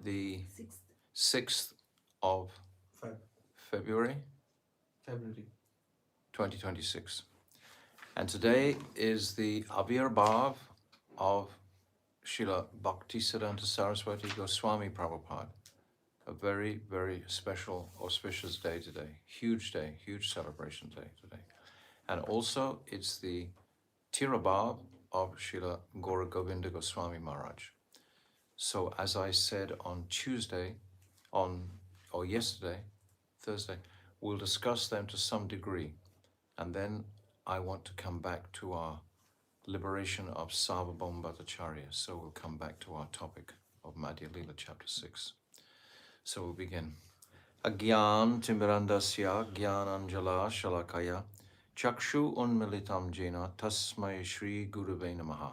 the 6th of February 2026. And today is the Avirbhav of Srila Bhaktisiddhanta Saraswati Goswami Prabhupada. A very, very special, auspicious day today. Huge day, huge celebration day today. And also it's the Tirabhav of Srila Gaura Govinda Goswami Maharaj. So as I said on yesterday, Thursday, we'll discuss them to some degree. And then I want to come back to our liberation of Sarvabhauma Bhattacharya. So we'll come back to our topic of Madhya-lila chapter 6. So we'll begin. Agyan Timirandasya Gyananjala Shalakaya Chakshu Unmilitam Jena Tasmai Shri Gurave Namaha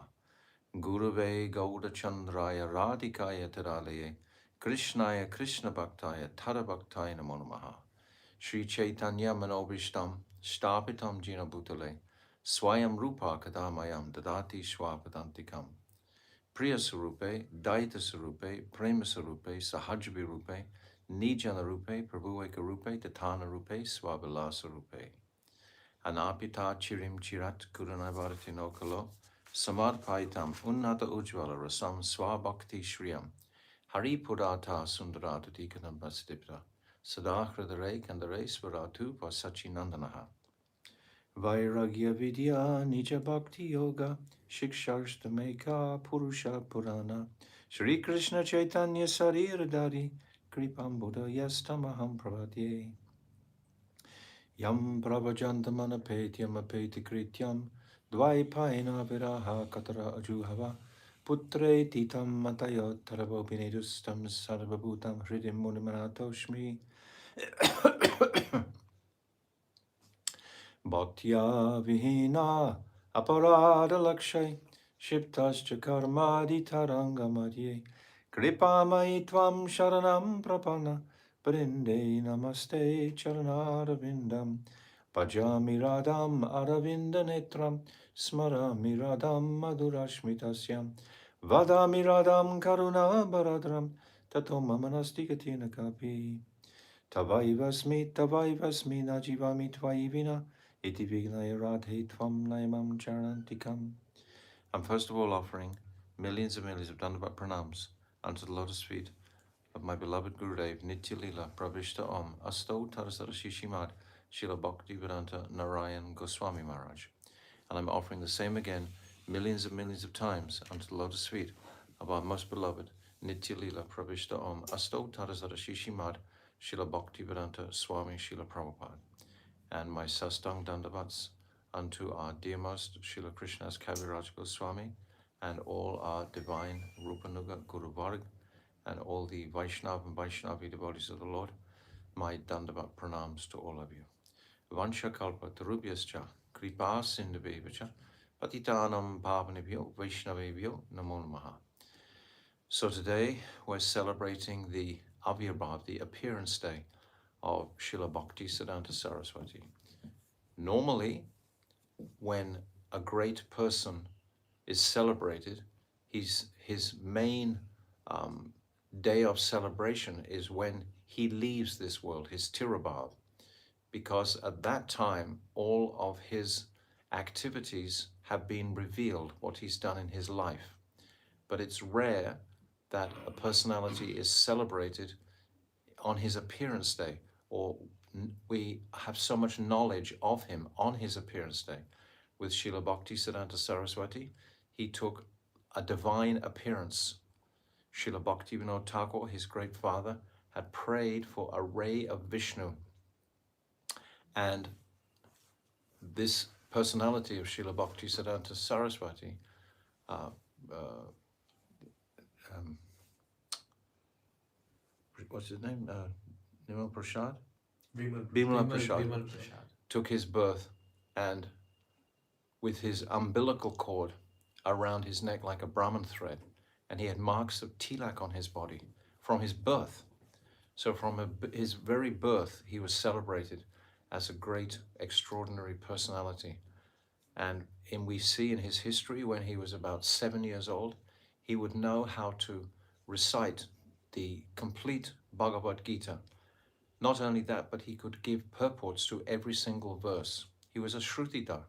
Gurave Gauda Chandraya Radhikaya Tiralaye Krishnaya Krishna Bhaktaya Tada Bhaktaya Namo Namaha Shri Caitanya Manobishtam Stapitam Jena Bhutale Swayam Rupa Kadamayam Dadati Swapadantikam Priya Sarupe, Daita Sarupe, Prema Sarupe, Sahajvi Rupe, Nijana Rupe, Prabhueka Rupe, Tatana Rupe, Swabilasa Rupe. Anapita Chirim Chirat Kuranavarati Nokalo, Samadpaitam Unnata Ujvala Rasam Swabhakti Shriyam, Hari Purata Sundarata Dikanam Basdipta, Sadakra the Ray Kandare Svaratu Vasachi Nandanaha. Vairagya Vidya Nija Bhakti Yoga Shiksharstameka Purusha Purana Shri Krishna Chaitanya Sarir Kripam Buddha Yastamaham Pravadye Yam Pravajantamana Petyam Apeti Krityam Dvaipaina Viraha Katara Ajuhava Putre Titam Matayot Tarabopinedustam Sarvabhutam Hridim Munimanatoshmi Bhaktya Vihina Aparada Lakshay Shiptascha Karmadi Taranga Madhye Kripamai Tvam Sharanam Prapana Brinde Namaste Charanarvindam Bhajami Radham Aravinda Netram Smarami Radham Madhurashmitasyam Vadami Radham Karuna Baradram Tato Mamanastikatina Kapi Tavaivasmi Najivami Tvaivina Iti Vignaya Radhe Tvam Naimam Charantikam. I'm first of all offering millions and millions of Dandavat pranams unto the lotus feet of my beloved Gurudev Nitya-lila Pravishta Om Asto Tarasara Shishimad Srila Bhaktivedanta Narayan Goswami Maharaj. And I'm offering the same again millions and millions of times unto the lotus feet of our most beloved Nitya-lila Pravishta Om Asto Tarasara Shishimad Srila Bhaktivedanta Swami Srila Prabhupada. And my sastang dandavats unto our dearmost Srila Krishna's Kaviraj Goswami and all our divine Rupanuga Guru Varg and all the Vaishnav and Vaishnavi devotees of the Lord, my dandavat pranams to all of you. Vansha kalpa tarubhyascha kripa sindhavevacha patitanam bhavanebhyo Vaishnavebhyo namo namaha. So today we're celebrating the Avirbhav, the appearance day of Srila Bhaktisiddhanta Saraswati. Normally, when a great person is celebrated, his main day of celebration is when he leaves this world, his Tirabhav, because at that time, all of his activities have been revealed, what he's done in his life. But it's rare that a personality is celebrated on his appearance day, or we have so much knowledge of him on his appearance day. With Srila Bhaktisiddhanta Saraswati, he took a divine appearance. Srila Bhaktivinoda Thakur, his great father, had prayed for a ray of Vishnu. And this personality of Srila Bhaktisiddhanta Saraswati, what's his name? Nimal Prasad? Bimala Prasad took his birth, and with his umbilical cord around his neck like a Brahman thread, and he had marks of tilak on his body from his birth. So from his very birth, he was celebrated as a great, extraordinary personality. And we see in his history, when he was about 7 years old, he would know how to recite the complete Bhagavad Gita. Not only that, but he could give purports to every single verse. He was a Shrutidar.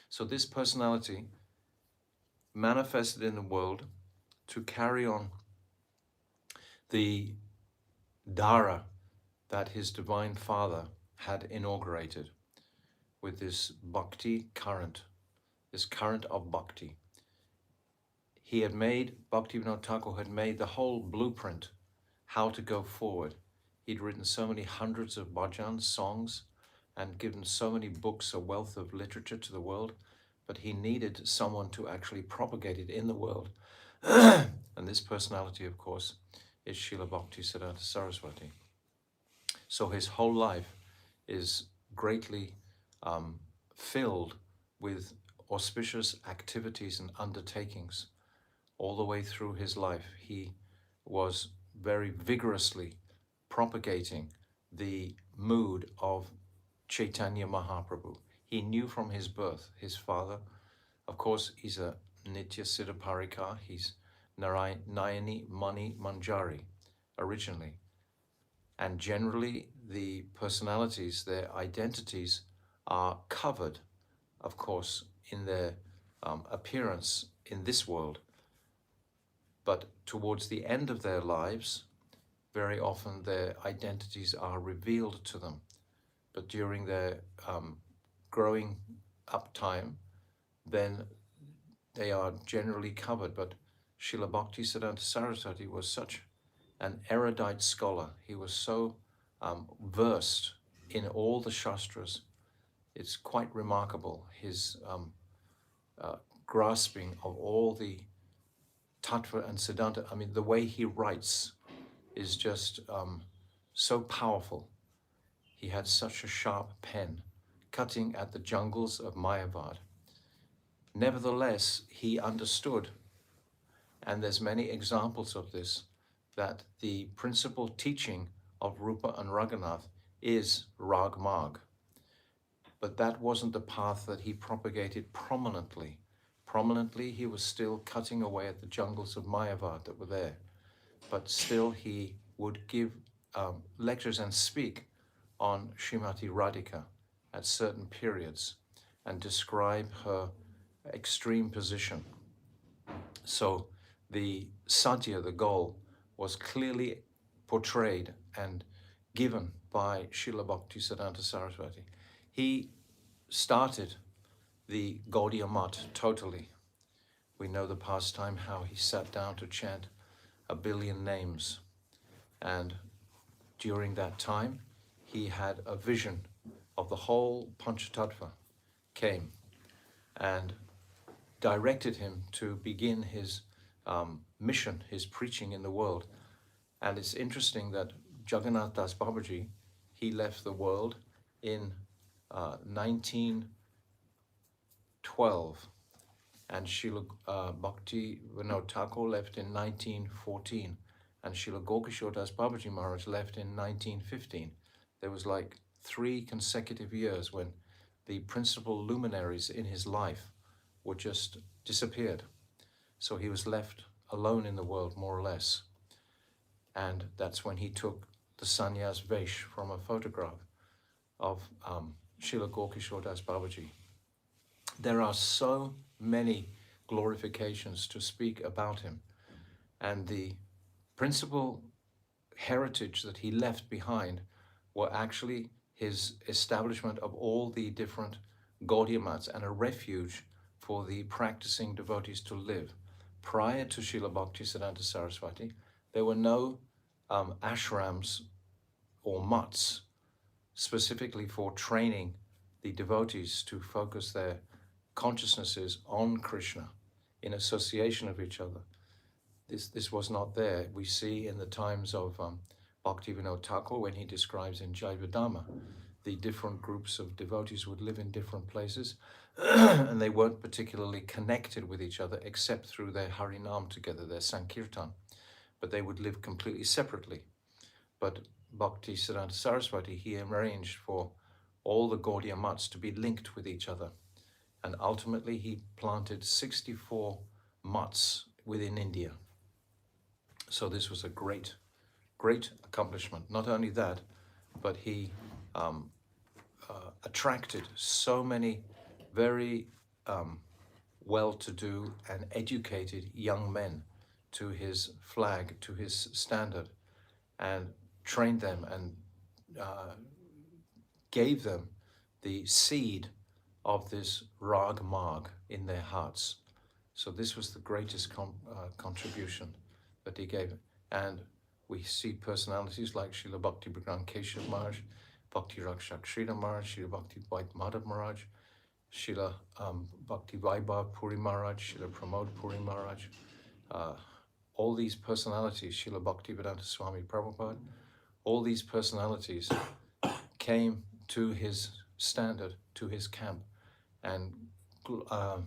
So this personality manifested in the world to carry on the Dhara that his divine father had inaugurated with this bhakti current, this current of bhakti. He had made, Bhaktivinoda Thakur had made the whole blueprint how to go forward. He'd written so many hundreds of bhajans, songs, and given so many books, a wealth of literature to the world, but he needed someone to actually propagate it in the world. And this personality, of course, is Srila Bhaktisiddhanta Saraswati. So his whole life is greatly filled with auspicious activities and undertakings. All the way through his life, he was very vigorously propagating the mood of Chaitanya Mahaprabhu. He knew from his birth, his father, of course, he's a Nitya Siddha Parikar, he's Nayani Mani Manjari originally. And generally, the personalities, their identities are covered, of course, in their appearance in this world. But towards the end of their lives, very often their identities are revealed to them. But during their growing up time, then they are generally covered. But Srila Bhaktisiddhanta Saraswati was such an erudite scholar. He was so versed in all the Shastras. It's quite remarkable, his grasping of all the Tattva and Siddhanta. I mean, the way he writes is just so powerful. He had such a sharp pen, cutting at the jungles of Mayavad. Nevertheless, he understood, and there's many examples of this, that the principal teaching of Rupa and Raghunath is Rag Marg. But that wasn't the path that he propagated prominently. Prominently, he was still cutting away at the jungles of Mayavad that were there. But still, he would give lectures and speak on Srimati Radhika at certain periods and describe her extreme position. So the sadhya, the goal, was clearly portrayed and given by Srila Bhaktisiddhanta Saraswati. He started the Gaudiya Math totally. We know the pastime, how he sat down to chant 1 billion names. And during that time, he had a vision of the whole Panchatattva came and directed him to begin his mission, his preaching in the world. And it's interesting that Jagannath Das Babaji, he left the world in 1912, and Srila Bhaktivinoda Thakur left in 1914, and Srila Gokishore Das Babaji Maharaj left in 1915. There was like 3 consecutive years when the principal luminaries in his life were just disappeared. So he was left alone in the world, more or less. And that's when he took the sannyas vesh from a photograph of Srila Gokishore Das Babaji. There are so many glorifications to speak about him. And the principal heritage that he left behind were actually his establishment of all the different Gaudiya Maths and a refuge for the practicing devotees to live. Prior to Srila Bhaktisiddhanta Saraswati, there were no ashrams or mutts specifically for training the devotees to focus their consciousnesses on Krishna in association of each other. This was not there. We see in the times of Bhaktivinoda Thakur, when he describes in Jaivadhamma, the different groups of devotees would live in different places and they weren't particularly connected with each other except through their Harinam together, their Sankirtan, but they would live completely separately. But Bhaktisiddhanta Saraswati, he arranged for all the Gaudiya Maths to be linked with each other. And ultimately he planted 64 mutts within India. So this was a great great accomplishment. Not only that, but he um, attracted so many very well-to-do and educated young men to his flag, to his standard, and trained them and uh, gave them the seed of this Rag Marg in their hearts. So this was the greatest contribution that he gave. And we see personalities like Srila Bhakti Bhagwan Keshav Maharaj, Bhakti Rakshak Sridhar Maharaj, Srila Bhakti Bhait Madhav Maharaj, Srila Bhakti Vaibhav Puri Maharaj, Srila Pramod Puri Maharaj, uh, all these personalities, Srila Bhaktivedanta Swami Prabhupada, all these personalities came to his standard, to his camp, and uh,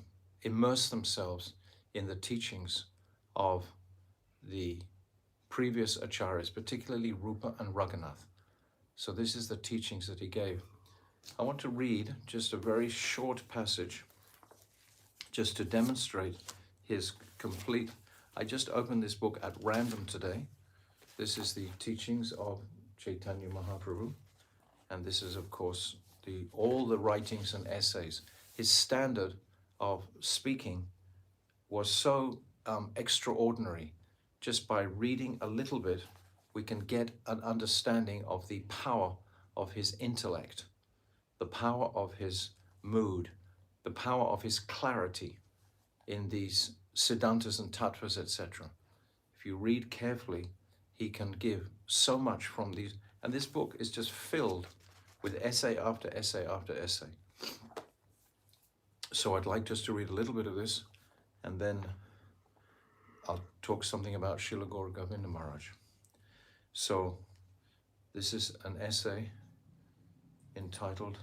immersed themselves in the teachings of the previous acharyas, particularly Rupa and Raghunath. So this is the teachings that he gave. I want to read just a very short passage just to demonstrate his complete. I just opened this book at random today. This is the teachings of Chaitanya Mahaprabhu, and this is, of course, all the writings and essays. His standard of speaking was so extraordinary. Just by reading a little bit, we can get an understanding of the power of his intellect, the power of his mood, the power of his clarity in these siddhantas and tattvas, etc. If you read carefully, he can give so much from these. And this book is just filled with essay after essay after essay. So I'd like just to read a little bit of this, and then I'll talk something about Srila Gaura Govinda Maharaj. So this is an essay entitled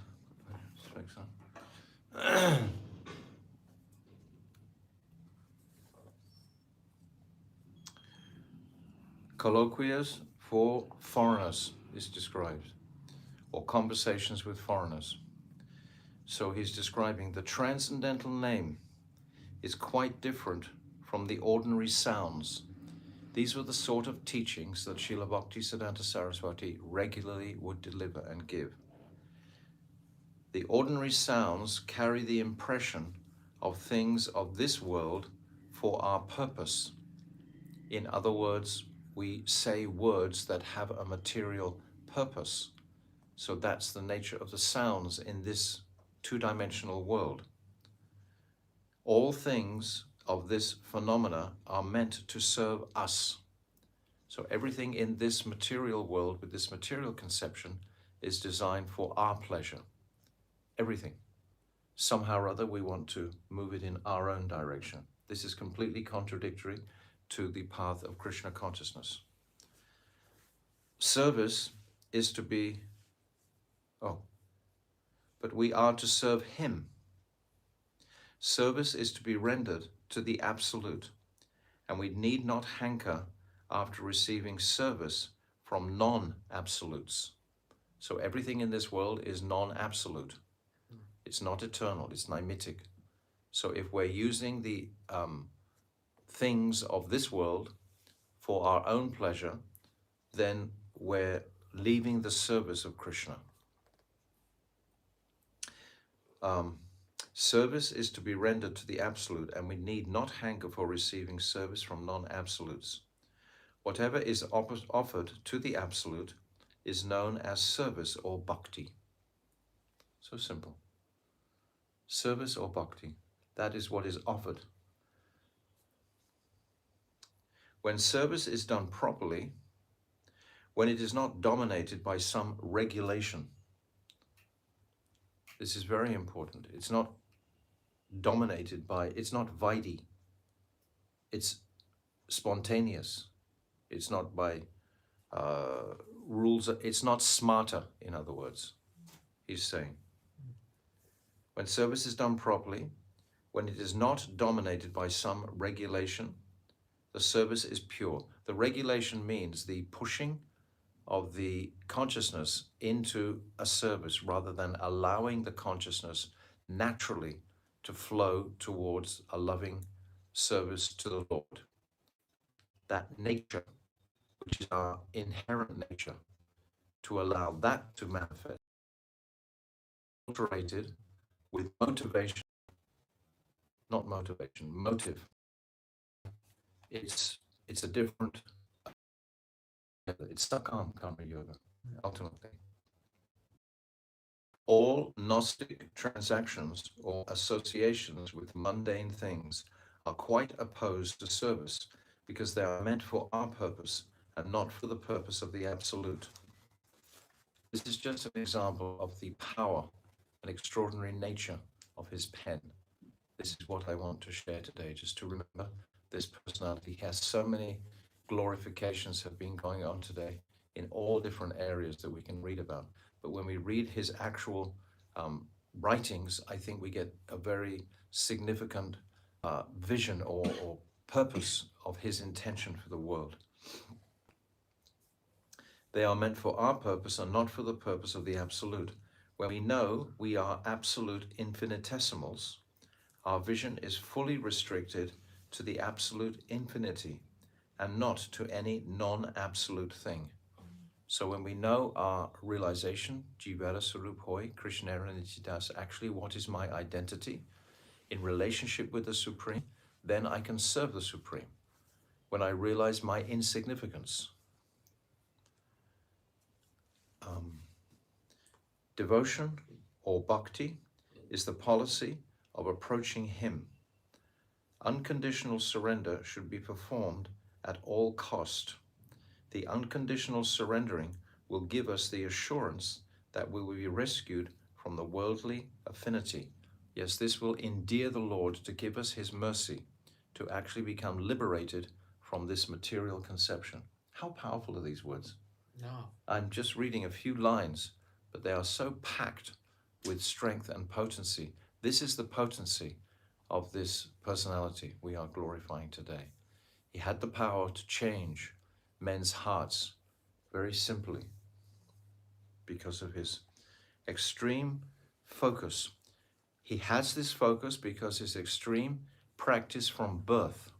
Colloquias for Foreigners is described, or conversations with foreigners. So he's describing the transcendental name is quite different from the ordinary sounds. These were the sort of teachings that Srila Bhaktisiddhanta Saraswati regularly would deliver and give. The ordinary sounds carry the impression of things of this world for our purpose. In other words, we say words that have a material purpose. So that's the nature of the sounds in this two-dimensional world. All things of this phenomena are meant to serve us. So everything in this material world with this material conception is designed for our pleasure. Everything. Somehow or other we want to move it in our own direction. This is completely contradictory to the path of Krishna consciousness. Service is to be, but we are to serve him. Service is to be rendered to the Absolute, and we need not hanker after receiving service from non-absolutes. So everything in this world is non-absolute. It's not eternal, it's nimitic. So if we're using the things of this world for our own pleasure, then we're leaving the service of Krishna. Service is to be rendered to the Absolute, and we need not hanker for receiving service from non-absolutes. Whatever is offered to the Absolute is known as service or bhakti. So simple. Service or bhakti, that is what is offered. When service is done properly, when it is not dominated by some regulation, this is very important. It's not dominated by, it's not vaidhi. It's spontaneous. It's not by rules. It's not smarta, in other words, he's saying. When service is done properly, when it is not dominated by some regulation, the service is pure. The regulation means the pushing of the consciousness into a service rather than allowing the consciousness naturally to flow towards a loving service to the Lord. That nature which is our inherent nature, to allow that to manifest, alterated with motivation, not motivation, motive. It's a different, it's Sakam Karma Yoga, ultimately. All Gnostic transactions or associations with mundane things are quite opposed to service because they are meant for our purpose and not for the purpose of the Absolute. This is just an example of the power and extraordinary nature of his pen. This is what I want to share today, just to remember this personality. He has so many glorifications have been going on today in all different areas that we can read about. But when we read his actual writings, I think we get a very significant vision or purpose of his intention for the world. They are meant for our purpose and not for the purpose of the Absolute. When we know we are absolute infinitesimals, our vision is fully restricted to the absolute infinity and not to any non-absolute thing. So when we know our realization, Jivara Sarup Hoy, Krishnera Nitidas, actually what is my identity in relationship with the Supreme, then I can serve the Supreme. When I realize my insignificance, devotion or bhakti is the policy of approaching him. Unconditional surrender should be performed at all cost. The unconditional surrendering will give us the assurance that we will be rescued from the worldly affinity. Yes, this will endear the Lord to give us his mercy, to actually become liberated from this material conception. How powerful are these words? No. I'm just reading a few lines, but they are so packed with strength and potency. This is the potency of this personality we are glorifying today. He had the power to change men's hearts very simply because of his extreme focus. He has this focus because his extreme practice from birth.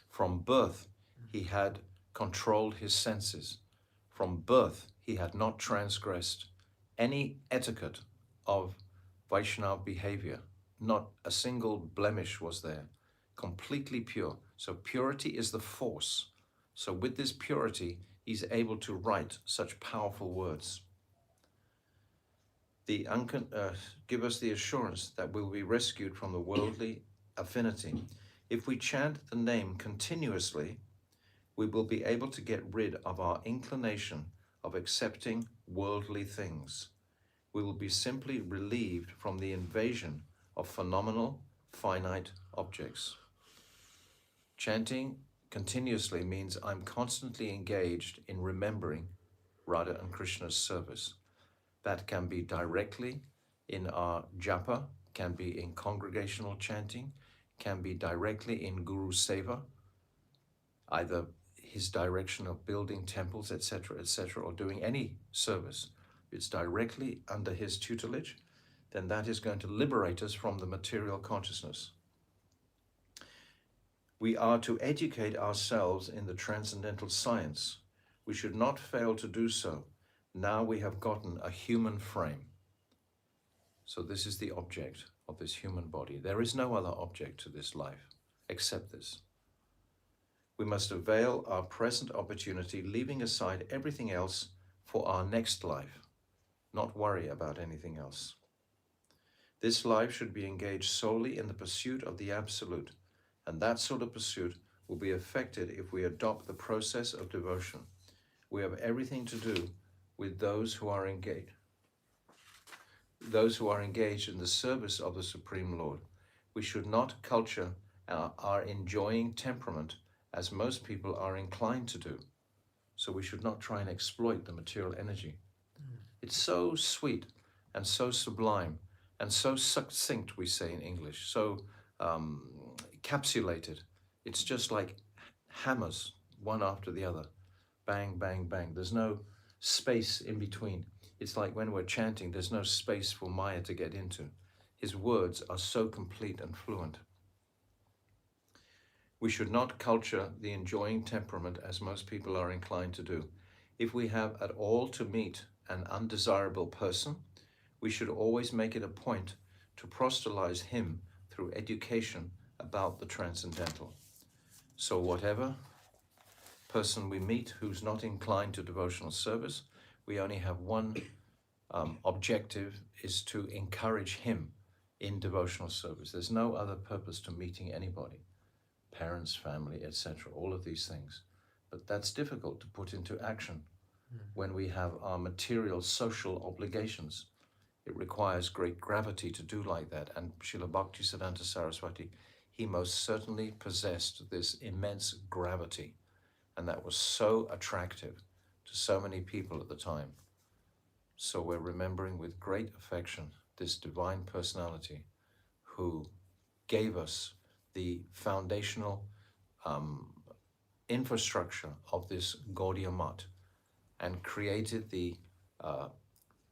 From birth, he had controlled his senses. From birth, he had not transgressed any etiquette of Vaishnava behavior. Not a single blemish was there. Completely pure. So purity is the force. So with this purity, he's able to write such powerful words. Give us the assurance that we'll be rescued from the worldly affinity. If we chant the name continuously, we will be able to get rid of our inclination of accepting worldly things. We will be simply relieved from the invasion of phenomenal, finite objects. Chanting continuously means I'm constantly engaged in remembering Radha and Krishna's service. That can be directly in our japa, can be in congregational chanting, can be directly in Guru Seva, either his direction of building temples, etc., or doing any service. If it's directly under his tutelage, then that is going to liberate us from the material consciousness. We are to educate ourselves in the transcendental science. We should not fail to do so. Now we have gotten a human frame. So this is the object of this human body. There is no other object to this life except this. We must avail our present opportunity, leaving aside everything else for our next life, not worry about anything else. This life should be engaged solely in the pursuit of the Absolute, and that sort of pursuit will be affected if we adopt the process of devotion. We have everything to do with those who are engaged in the service of the Supreme Lord. We should not culture our enjoying temperament as most people are inclined to do. So we should not try and exploit the material energy. It's so sweet and so sublime and so succinct, we say in English, so capsulated. It's just like hammers, one after the other. Bang, bang, bang. There's no space in between. It's like when we're chanting, there's no space for Maya to get into. His words are so complete and fluent. We should not culture the enjoying temperament as most people are inclined to do. If we have at all to meet an undesirable person, we should always make it a point to proselytize him through education about the transcendental. So whatever person we meet who's not inclined to devotional service, we only have one objective, is to encourage him in devotional service. There's no other purpose to meeting anybody, parents, family, etc., all of these things. But that's difficult to put into action when we have our material social obligations. It requires great gravity to do like that. And Srila Bhaktisiddhanta Saraswati, he most certainly possessed this immense gravity. And that was so attractive to so many people at the time. So we're remembering with great affection this divine personality who gave us the foundational infrastructure of this Gaudiya Math and created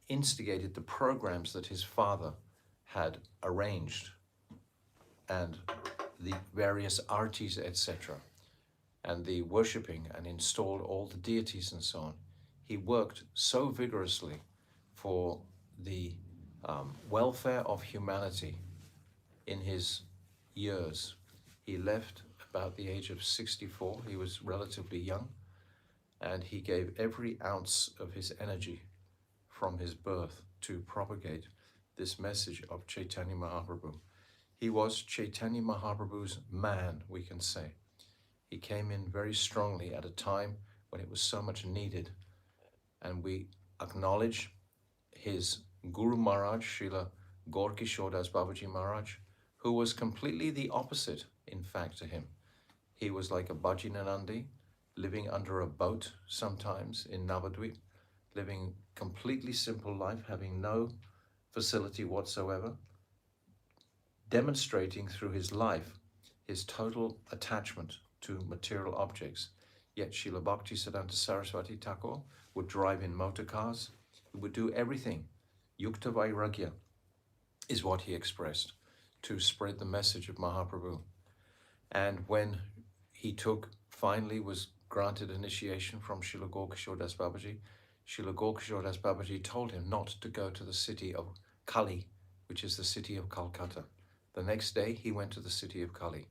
instigated the programs that his father had arranged and the various artis, etc., and the worshipping, and installed all the deities and so on. He worked so vigorously for the welfare of humanity in his years. He left about the age of 64. He was relatively young, and he gave every ounce of his energy from his birth to propagate this message of Chaitanya Mahaprabhu. He was Chaitanya Mahaprabhu's man, we can say. He came in very strongly at a time when it was so much needed, and we acknowledge his Guru Maharaj, Srila Gaur Kishore Das Babaji Maharaj, who was completely the opposite, in fact, to him. He was like a Bhajinanandi, living under a boat sometimes in Navadvip, living completely simple life, having no facility whatsoever, demonstrating through his life his total attachment to material objects. Yet Srila Bhaktisiddhanta Saraswati Thakur would drive in motor cars. He would do everything. Yukta Vairagya is what he expressed to spread the message of Mahaprabhu. And when he finally was granted initiation from Srila Gaur Kishore Das Babaji, Srila Gaur Kishore Das Babaji told him not to go to the city of Kali, which is the city of Calcutta. The next day, he went to the city of Kali,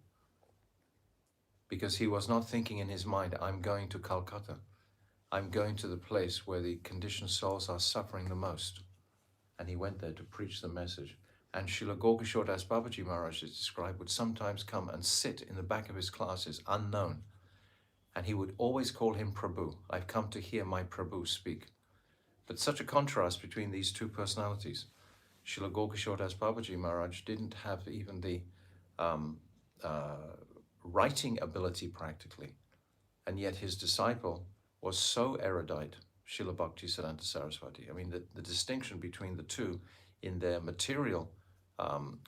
because he was not thinking in his mind, I'm going to Calcutta. I'm going to the place where the conditioned souls are suffering the most. And he went there to preach the message. And Srila Gaur Kishore Das Babaji Maharaj is described, would sometimes come and sit in the back of his classes, unknown. And he would always call him Prabhu. I've come to hear my Prabhu speak. But such a contrast between these two personalities. Srila Gaur Kishore Das Babaji Maharaj didn't have even the writing ability practically. And yet his disciple was so erudite, Srila Bhaktisiddhanta Saraswati. I mean, the distinction between the two in their material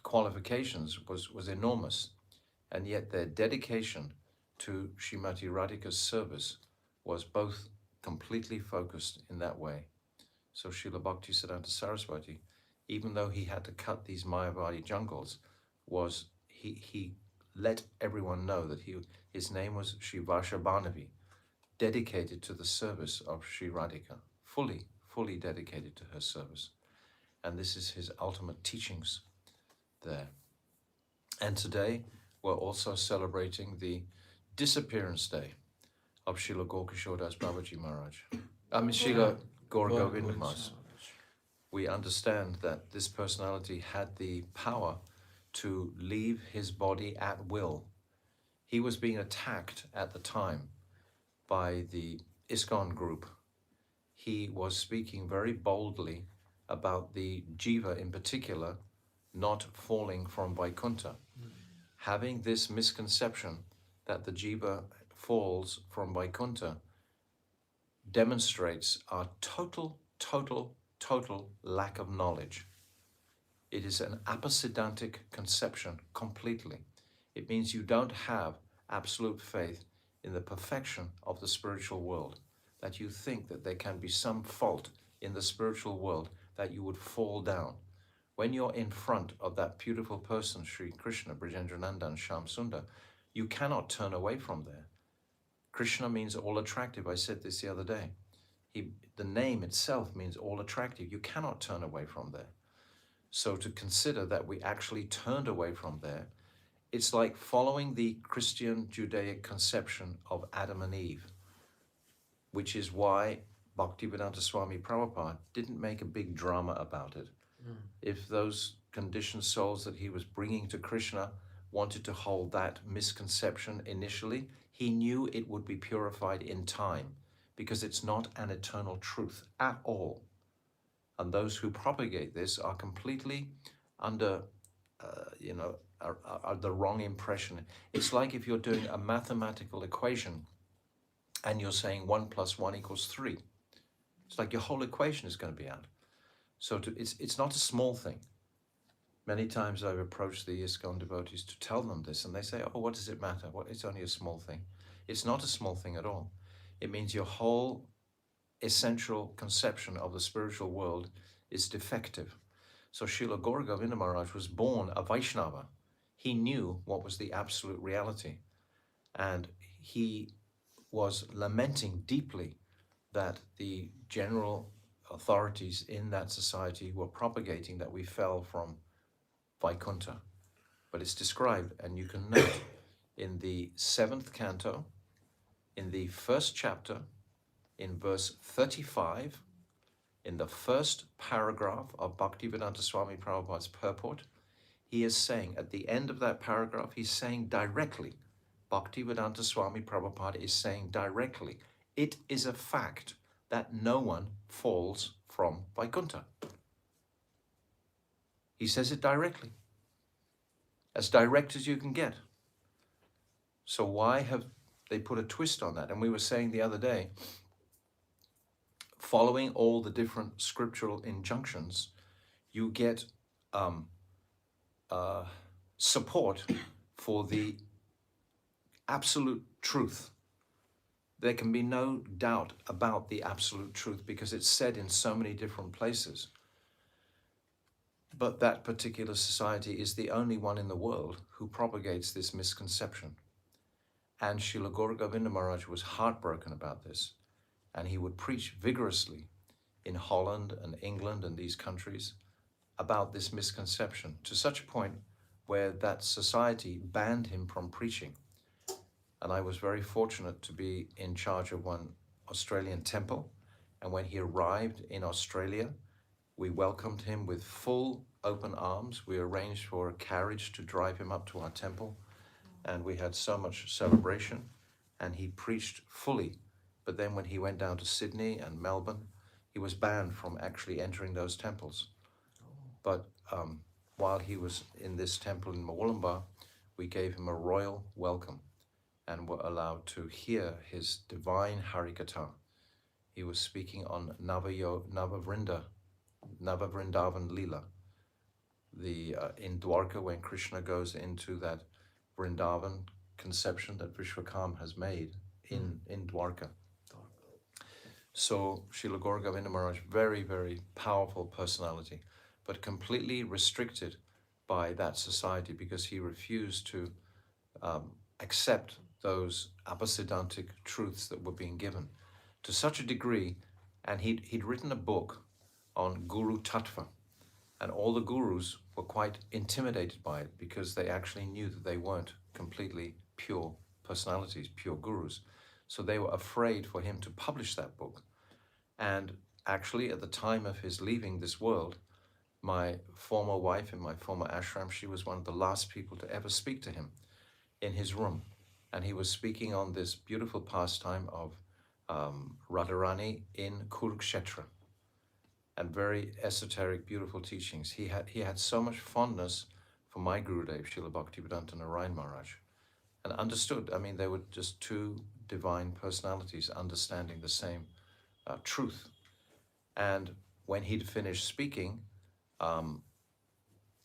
qualifications was enormous. And yet their dedication to Srimati Radhika's service was both completely focused in that way. So Srila Bhaktisiddhanta Saraswati, even though he had to cut these Mayavadi jungles, he let everyone know that his name was Sri Varshabhanavi, dedicated to the service of Sri Radhika, fully dedicated to her service. And this is his ultimate teachings there. And today, we're also celebrating the disappearance day of Srila Gaur Kishore Das Babaji Maharaj. Srila Gaur Govinda Maharaj. We understand that this personality had the power to leave his body at will. He was being attacked at the time by the ISKCON group. He was speaking very boldly about the jiva in particular not falling from Vaikuntha. Having this misconception that the jiva falls from Vaikuntha demonstrates our total lack of knowledge. It is an apasidantic conception completely. It means you don't have absolute faith in the perfection of the spiritual world, that you think that there can be some fault in the spiritual world that you would fall down. When you're in front of that beautiful person, Sri Krishna, Brajendranandan, Shyam Sundar, You cannot turn away from there. Krishna means all attractive. I said this the other day. The name itself means all attractive. You cannot turn away from there. So to consider that we actually turned away from there, it's like following the Christian Judaic conception of Adam and Eve, which is why Bhaktivedanta Swami Prabhupada didn't make a big drama about it. If those conditioned souls that he was bringing to Krishna wanted to hold that misconception initially, he knew it would be purified in time, because it's not an eternal truth at all. And those who propagate this are completely under, are the wrong impression. It's like if you're doing a mathematical equation and you're saying 1 + 1 = 3. It's like your whole equation is going to be out. So it's not a small thing. Many times I've approached the ISKCON devotees to tell them this, and they say, oh, what does it matter? Well, it's only a small thing. It's not a small thing at all. It means your whole essential conception of the spiritual world is defective. So Srila Gaura Govinda Maharaj was born a Vaishnava. He knew what was the absolute reality. And he was lamenting deeply that the general authorities in that society were propagating that we fell from Vaikuntha. But it's described, and you can note in the 7th canto, in the 1st chapter, in verse 35, in the first paragraph of Bhaktivedanta Swami Prabhupada's purport, he is saying, at the end of that paragraph, he's saying directly, Bhaktivedanta Swami Prabhupada is saying directly, it is a fact that no one falls from Vaikuntha. He says it directly, as direct as you can get. So why have they put a twist on that? And we were saying the other day, following all the different scriptural injunctions, you get support for the absolute truth. There can be no doubt about the absolute truth because it's said in so many different places. But that particular society is the only one in the world who propagates this misconception. And Srila Gaura Govinda Maharaj was heartbroken about this. And he would preach vigorously in Holland and England and these countries about this misconception, to such a point where that society banned him from preaching. And I was very fortunate to be in charge of one Australian temple. And when he arrived in Australia, we welcomed him with full open arms. We arranged for a carriage to drive him up to our temple. And we had so much celebration. And he preached fully. But then when he went down to Sydney and Melbourne, he was banned from actually entering those temples. But while he was in this temple in Mawulambar, we gave him a royal welcome and were allowed to hear his divine Harikatha. He was speaking on Navavrindavan Lila, in Dwarka, when Krishna goes into that Vrindavan conception that Vishwakam has made in Dwarka. So Srila Gaura Govinda Maharaj, very, very powerful personality, but completely restricted by that society because he refused to accept those apasidantic truths that were being given to such a degree. And he'd written a book on Guru Tattva, and all the gurus were quite intimidated by it because they actually knew that they weren't completely pure personalities, pure gurus. So they were afraid for him to publish that book. And actually, at the time of his leaving this world, my former wife in my former ashram, she was one of the last people to ever speak to him in his room. And he was speaking on this beautiful pastime of Radharani in Kurukshetra, and very esoteric, beautiful teachings. He had so much fondness for my Gurudev, Srila Bhaktivedanta Narayan Maharaj, and understood. I mean, they were just two divine personalities understanding the same truth. And when he'd finished speaking,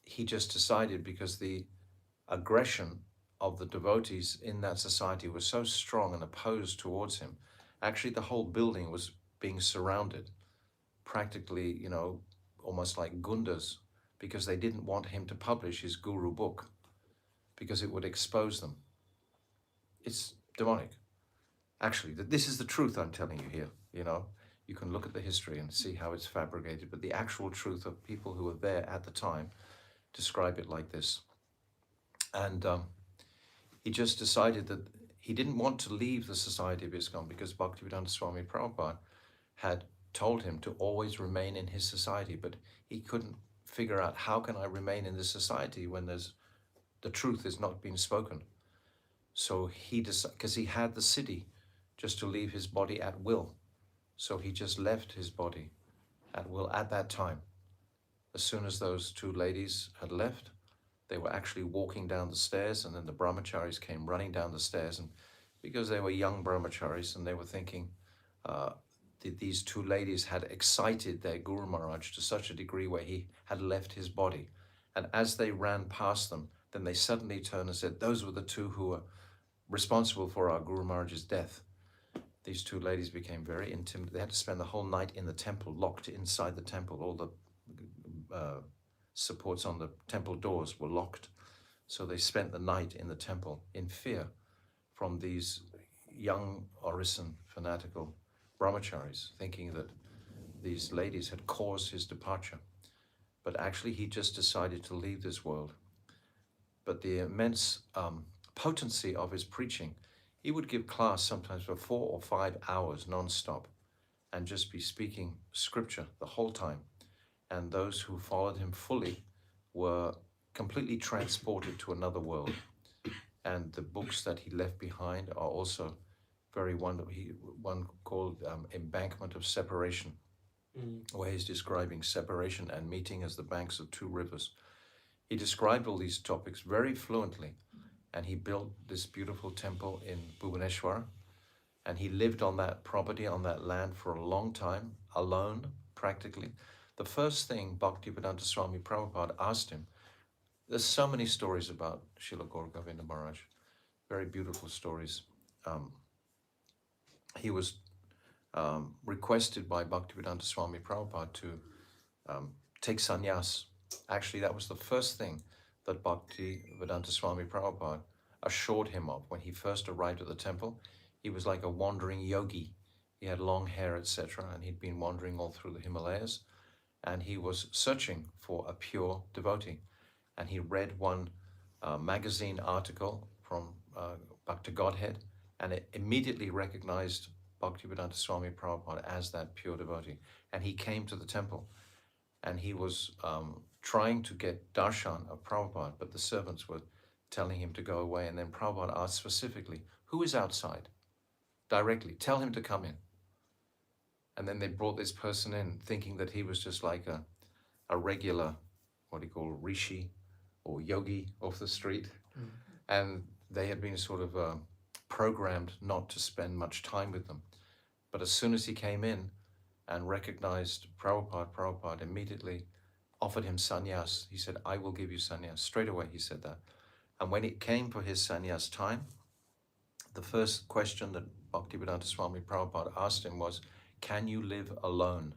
he just decided, because the aggression of the devotees in that society was so strong and opposed towards him, actually the whole building was being surrounded, practically, almost like gundas, because they didn't want him to publish his guru book, because it would expose them. It's demonic. Actually, this is the truth I'm telling you here. You know, you can look at the history and see how it's fabricated, but the actual truth of people who were there at the time describe it like this. And he just decided that he didn't want to leave the Society of ISKCON because Bhaktivedanta Swami Prabhupada had told him to always remain in his society, but he couldn't figure out how can I remain in this society when the truth is not being spoken. So he decided, because he had the siddhi just to leave his body at will. So he just left his body at will at that time. As soon as those two ladies had left, they were actually walking down the stairs, and then the brahmacharis came running down the stairs. And because they were young brahmacharis and they were thinking these two ladies had excited their Guru Maharaj to such a degree where he had left his body. And as they ran past them, then they suddenly turned and said, those were the two who were responsible for our Guru Maharaj's death. These two ladies became very intimidated. They had to spend the whole night in the temple, locked inside the temple. All the supports on the temple doors were locked. So they spent the night in the temple in fear from these young Orison fanatical brahmacharis, thinking that these ladies had caused his departure. But actually he just decided to leave this world. But the immense potency of his preaching, he would give class sometimes for 4 or 5 hours non-stop and just be speaking scripture the whole time. And those who followed him fully were completely transported to another world. And the books that he left behind are also very wonderful. One called Embankment of Separation, where he's describing separation and meeting as the banks of two rivers. He described all these topics very fluently, and he built this beautiful temple in Bhubaneswar, and he lived on that property, on that land for a long time, alone, practically. The first thing Bhaktivedanta Swami Prabhupada asked him, there's so many stories about Srila Gaura Govinda Maharaj, very beautiful stories. He was requested by Bhaktivedanta Swami Prabhupada to take sannyas. Actually, that was the first thing that Bhaktivedanta Swami Prabhupada assured him of when he first arrived at the temple. He was like a wandering yogi. He had long hair, etc., and he'd been wandering all through the Himalayas, and he was searching for a pure devotee. And he read one magazine article from Bhakti Godhead, and it immediately recognized Bhaktivedanta Swami Prabhupada as that pure devotee. And he came to the temple, and he was trying to get darshan of Prabhupada, but the servants were telling him to go away. And then Prabhupada asked specifically, who is outside? Directly, tell him to come in. And then they brought this person in, thinking that he was just like a regular, what do you call, rishi or yogi off the street. And they had been sort of programmed not to spend much time with them. But as soon as he came in and recognized Prabhupada immediately offered him sannyas. He said, I will give you sannyas. Straight away he said that. And when it came for his sannyas time, the first question that Bhaktivedanta Swami Prabhupada asked him was, can you live alone?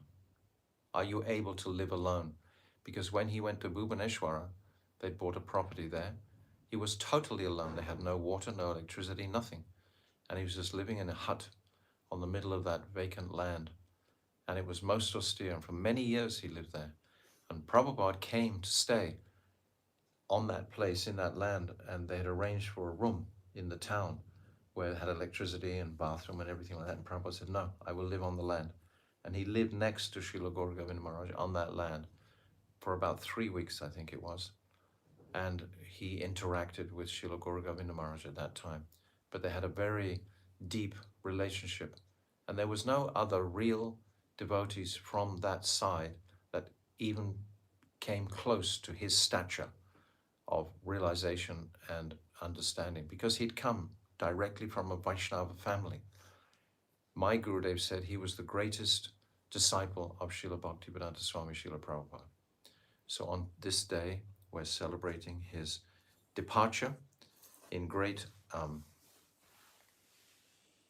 Are you able to live alone? Because when he went to Bhubaneswara, they bought a property there. He was totally alone. They had no water, no electricity, nothing. And he was just living in a hut on the middle of that vacant land. And it was most austere. And for many years he lived there. And Prabhupada came to stay on that place, in that land, and they had arranged for a room in the town where it had electricity and bathroom and everything like that. And Prabhupada said, no, I will live on the land. And he lived next to Srila Gaura Govinda Maharaj on that land for about 3 weeks, I think it was. And he interacted with Srila Gaura Govinda Maharaj at that time. But they had a very deep relationship. And there was no other real devotees from that side that even came close to his stature of realization and understanding, because he'd come directly from a Vaishnava family. My Gurudev said he was the greatest disciple of Srila Bhaktivedanta Swami Srila Prabhupada. So on this day, we're celebrating his departure in great...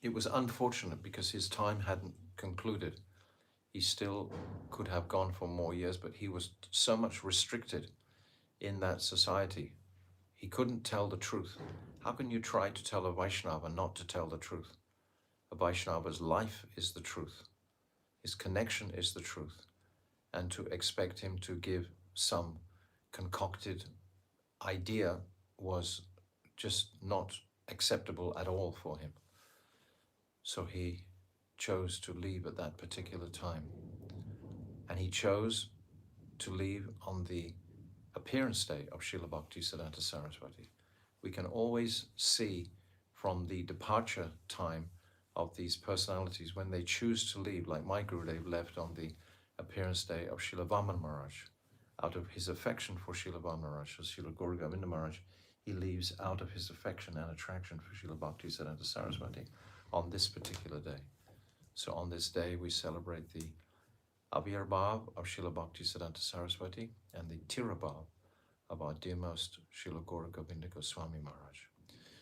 it was unfortunate because his time hadn't concluded. He still could have gone for more years, but he was so much restricted in that society. He couldn't tell the truth. How can you try to tell a Vaishnava not to tell the truth? A Vaishnava's life is the truth. His connection is the truth. And to expect him to give some concocted idea was just not acceptable at all for him. So he chose to leave at that particular time. And he chose to leave on the appearance day of Srila Bhaktisiddhanta Saraswati. We can always see from the departure time of these personalities when they choose to leave, like my Gurudev left on the appearance day of Srila Vaman Maharaj. Out of his affection for Srila Vaman Maharaj, or Srila Gaura Govinda Maharaj, he leaves out of his affection and attraction for Srila Bhaktisiddhanta Saraswati on this particular day. So on this day we celebrate the Avirbhav of Srila Bhaktisiddhanta Saraswati and the Tirabhav of our dearmost Srila Gaura Govinda Goswami Maharaj.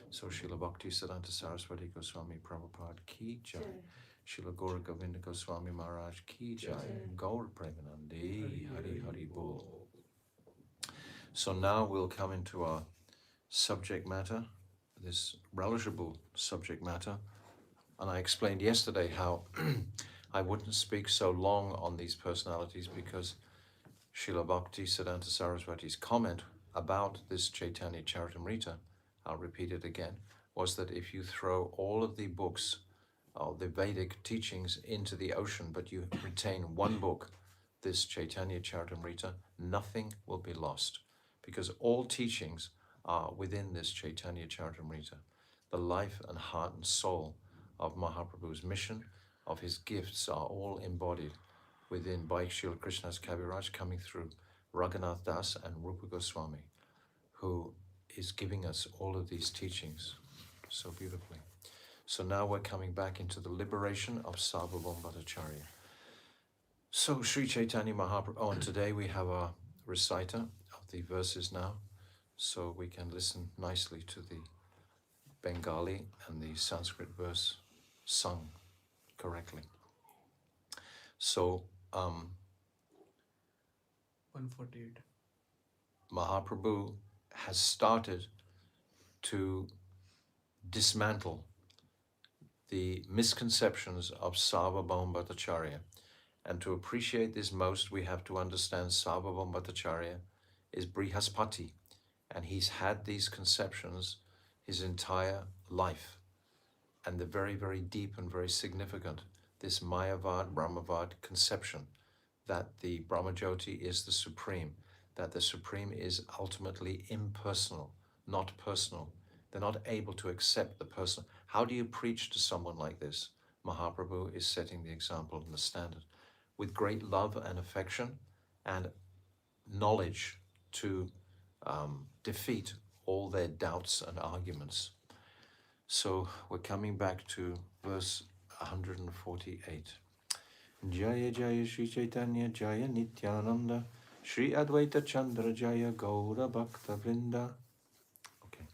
So Srila Bhaktisiddhanta Saraswati Goswami Prabhupada ki jai. Srila Gaura Govinda Goswami Maharaj ki jai. Gaur Premanande Hari Hari Bol. So now we'll come into our subject matter, this religible subject matter. And I explained yesterday how I wouldn't speak so long on these personalities because Srila Bhaktisiddhanta Saraswati's comment about this Caitanya Caritamrta, I'll repeat it again, was that if you throw all of the books of the Vedic teachings into the ocean, but you retain one book, this Caitanya Caritamrta, nothing will be lost, because all teachings are within this Caitanya Caritamrta, the life and heart and soul of Mahaprabhu's mission, of his gifts, are all embodied within Bhai Krishna's Kaviraj, coming through Raghunath Das and Rupa Goswami, who is giving us all of these teachings so beautifully. So now we're coming back into the liberation of Sarvabhauma Bhattacharya. So Sri Chaitanya Mahaprabhu, and today we have our reciter of the verses now, so we can listen nicely to the Bengali and the Sanskrit verse sung correctly. So 148. Mahaprabhu has started to dismantle the misconceptions of Sarvabhauma Bhattacharya. And to appreciate this most, we have to understand Sarvabhauma Bhattacharya is Brihaspati, and he's had these conceptions his entire life. And they're very, very deep and very significant, this Mayavad, Brahmavad conception that the Brahmajyoti is the supreme, that the supreme is ultimately impersonal, not personal. They're not able to accept the personal. How do you preach to someone like this? Mahaprabhu is setting the example and the standard with great love and affection and knowledge to defeat all their doubts and arguments. So we're coming back to verse 148. Jaya Jaya Shri Chaitanya Jaya Nityananda Shri Advaita Chandra Jaya Gaura Bhakta Vrinda. Okay.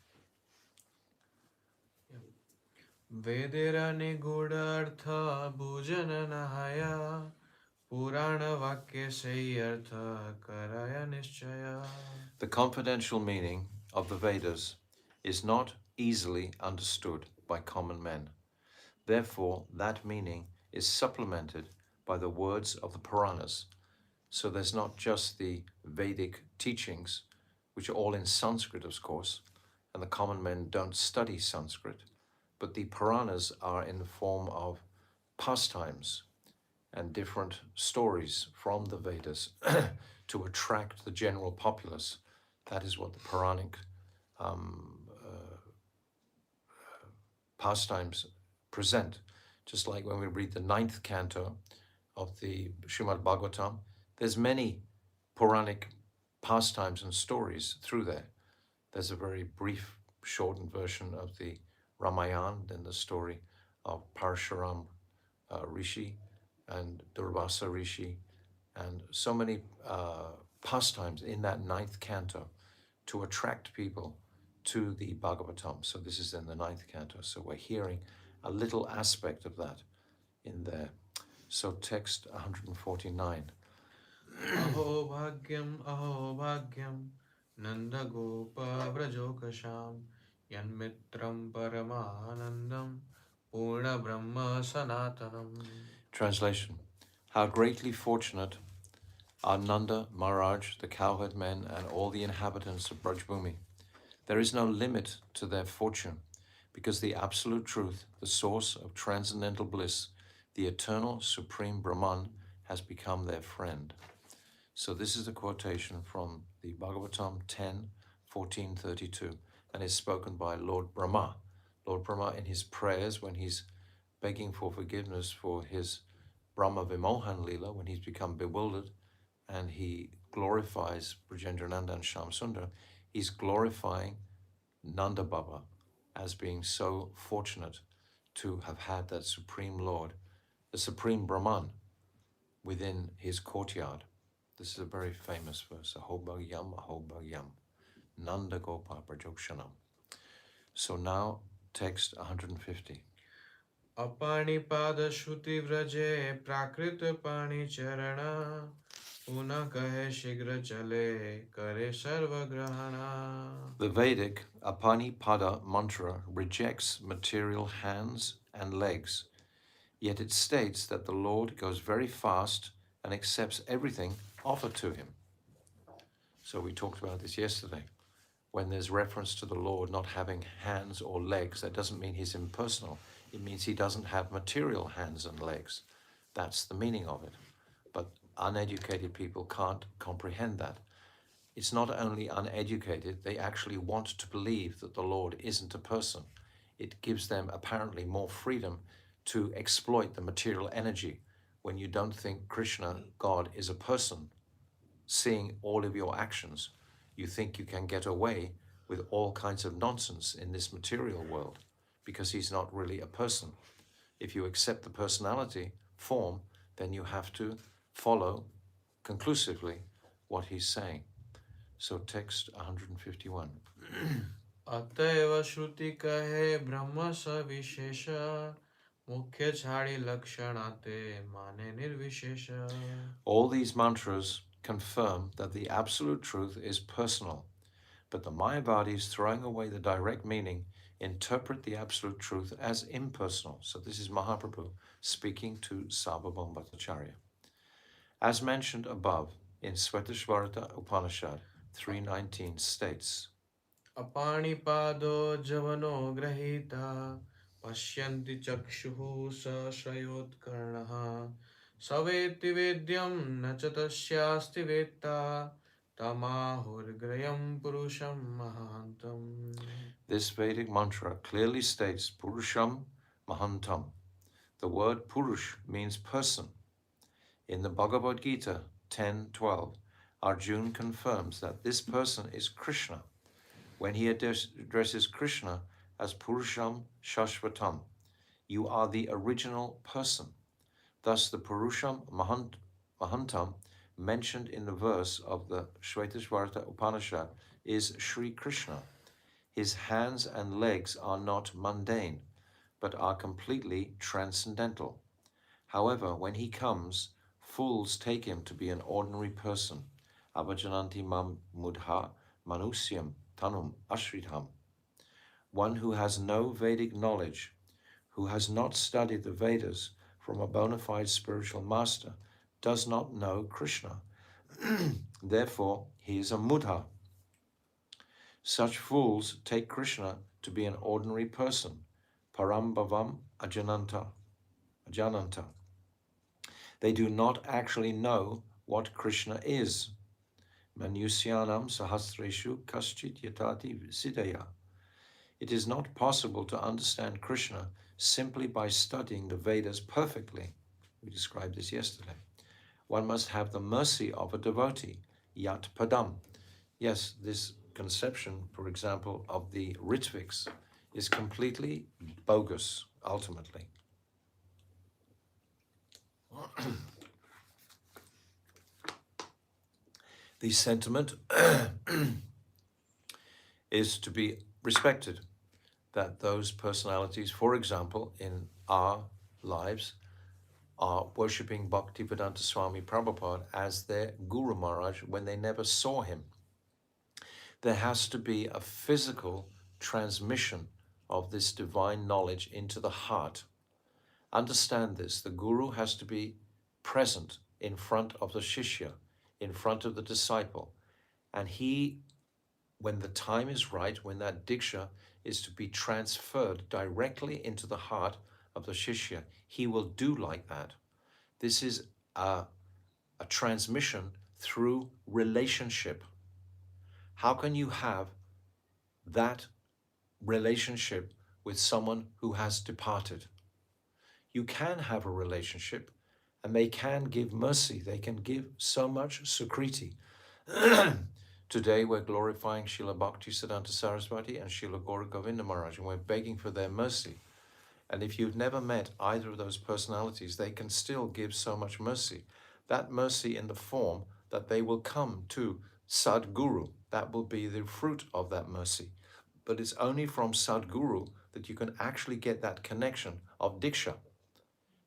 Vedera nigudha artha bhujan nahaya Purana vakya sei artha karaya nishchaya. The confidential meaning of the Vedas is not easily understood by common men. Therefore, that meaning is supplemented by the words of the Puranas. So there's not just the Vedic teachings, which are all in Sanskrit, of course, and the common men don't study Sanskrit, but the Puranas are in the form of pastimes and different stories from the Vedas to attract the general populace. That is what the Puranic pastimes present. Just like when we read the 9th canto of the Srimad Bhagavatam, there's many Puranic pastimes and stories through there. There's a very brief, shortened version of the Ramayana, then the story of Parshuram Rishi and Durvasa Rishi, and so many pastimes in that 9th canto to attract people to the Bhagavatam. So this is in the 9th canto. So we're hearing a little aspect of that in there. So text 149. Aho bhagyam Nanda gopa vrajokasham Yanmitram Paramanandam Purna Brahma Sanatanam. Translation. How greatly fortunate are Nanda, Maharaj, the cowherd men, and all the inhabitants of Brajbhumi. There is no limit to their fortune, because the absolute truth, the source of transcendental bliss, the eternal supreme Brahman, has become their friend. So this is a quotation from the Bhagavatam 10, 1432, and is spoken by Lord Brahma. Lord Brahma in his prayers when he's begging for forgiveness for his Brahma Vimohan Lila, when he's become bewildered and he glorifies Brajendrananda and Shyam Sundar, he's glorifying Nanda Baba as being so fortunate to have had that Supreme Lord, the Supreme Brahman, within his courtyard. This is a very famous verse, Ahobhagyam, Ahobhagyam, Nanda Gopa Prajokshanam. So now, text 150. अपाणिपाद श्रुति व्रजे प्राकृत पाणि चरण पुनः कहे शीघ्र चले करे सर्वग्रहण. The Vedic Apani-pada mantra rejects material hands and legs, yet it states that the Lord goes very fast and accepts everything offered to him. So we talked about this yesterday. When there's reference to the Lord not having hands or legs, that doesn't mean he's impersonal. It means he doesn't have material hands and legs. That's the meaning of it. But uneducated people can't comprehend that. It's not only uneducated, they actually want to believe that the Lord isn't a person. It gives them apparently more freedom to exploit the material energy when you don't think Krishna, God, is a person. Seeing all of your actions, you think you can get away with all kinds of nonsense in this material world because he's not really a person. If you accept the personality form, then you have to follow conclusively what he's saying. So text 151. अतएव श्रुति कहे ब्रह्म सविशेष मुख्य छाड़ी लक्षणाते माने निर्विशेष. All these mantras confirm that the absolute truth is personal, but the Mayavadis, throwing away the direct meaning, interpret the absolute truth as impersonal. So this is Mahaprabhu speaking to Sarvabhauma Bhattacharya. As mentioned above in Svetashvarta Upanishad 3.19 states, अपाणिपादो जवनो गृहीता पश्यन्ति चक्षुः सश्रयोत्कर्णः सवेति वेद्यं न च तस्यास्ति वेत्ता तमाहुर्ग्रयं पुरुषं महान्तम्. this Vedic mantra clearly states Purusham Mahantam. The word Purush means person. In the Bhagavad Gita 10:12, Arjuna confirms that this person is Krishna when he addresses Krishna as Purusham Shashvatam. You are the original person. Thus, the Purusham Mahantam mentioned in the verse of the Shvetashvarta Upanishad is Sri Krishna. His hands and legs are not mundane, but are completely transcendental. However, when he comes, fools take him to be an ordinary person. Avajananti mam mudha manusyam tanum ashridham. One who has no Vedic knowledge, who has not studied the Vedas from a bona fide spiritual master, does not know Krishna. Therefore, he is a mudha. Such fools take Krishna to be an ordinary person, parambhavam ajananta. They do not actually know what Krishna is. Manusyanam sahasreshu kaschit yatati siddhaya. It is not possible to understand Krishna simply by studying the Vedas perfectly. We described this yesterday. One must have the mercy of a devotee, yat padam. Yes, this conception, for example, of the Ritviks is completely bogus, ultimately. The sentiment is to be respected, that those personalities, for example, in our lives, are worshipping Bhaktivedanta Swami Prabhupada as their Guru Maharaj when they never saw him. There has to be a physical transmission of this divine knowledge into the heart. Understand this, the guru has to be present in front of the shishya, in front of the disciple. And he, when the time is right, when that diksha is to be transferred directly into the heart of the shishya, he will do like that. This is a transmission through relationship. How can you have that relationship with someone who has departed? You can have a relationship and they can give mercy. They can give so much sukriti. Today we're glorifying Srila Bhaktisiddhanta Saraswati and Srila Gaura Govinda Maharaj, and we're begging for their mercy. And if you've never met either of those personalities, they can still give so much mercy. That mercy in the form that they will come to Sadguru. That will be the fruit of that mercy. But it's only from Sadguru that you can actually get that connection of Diksha.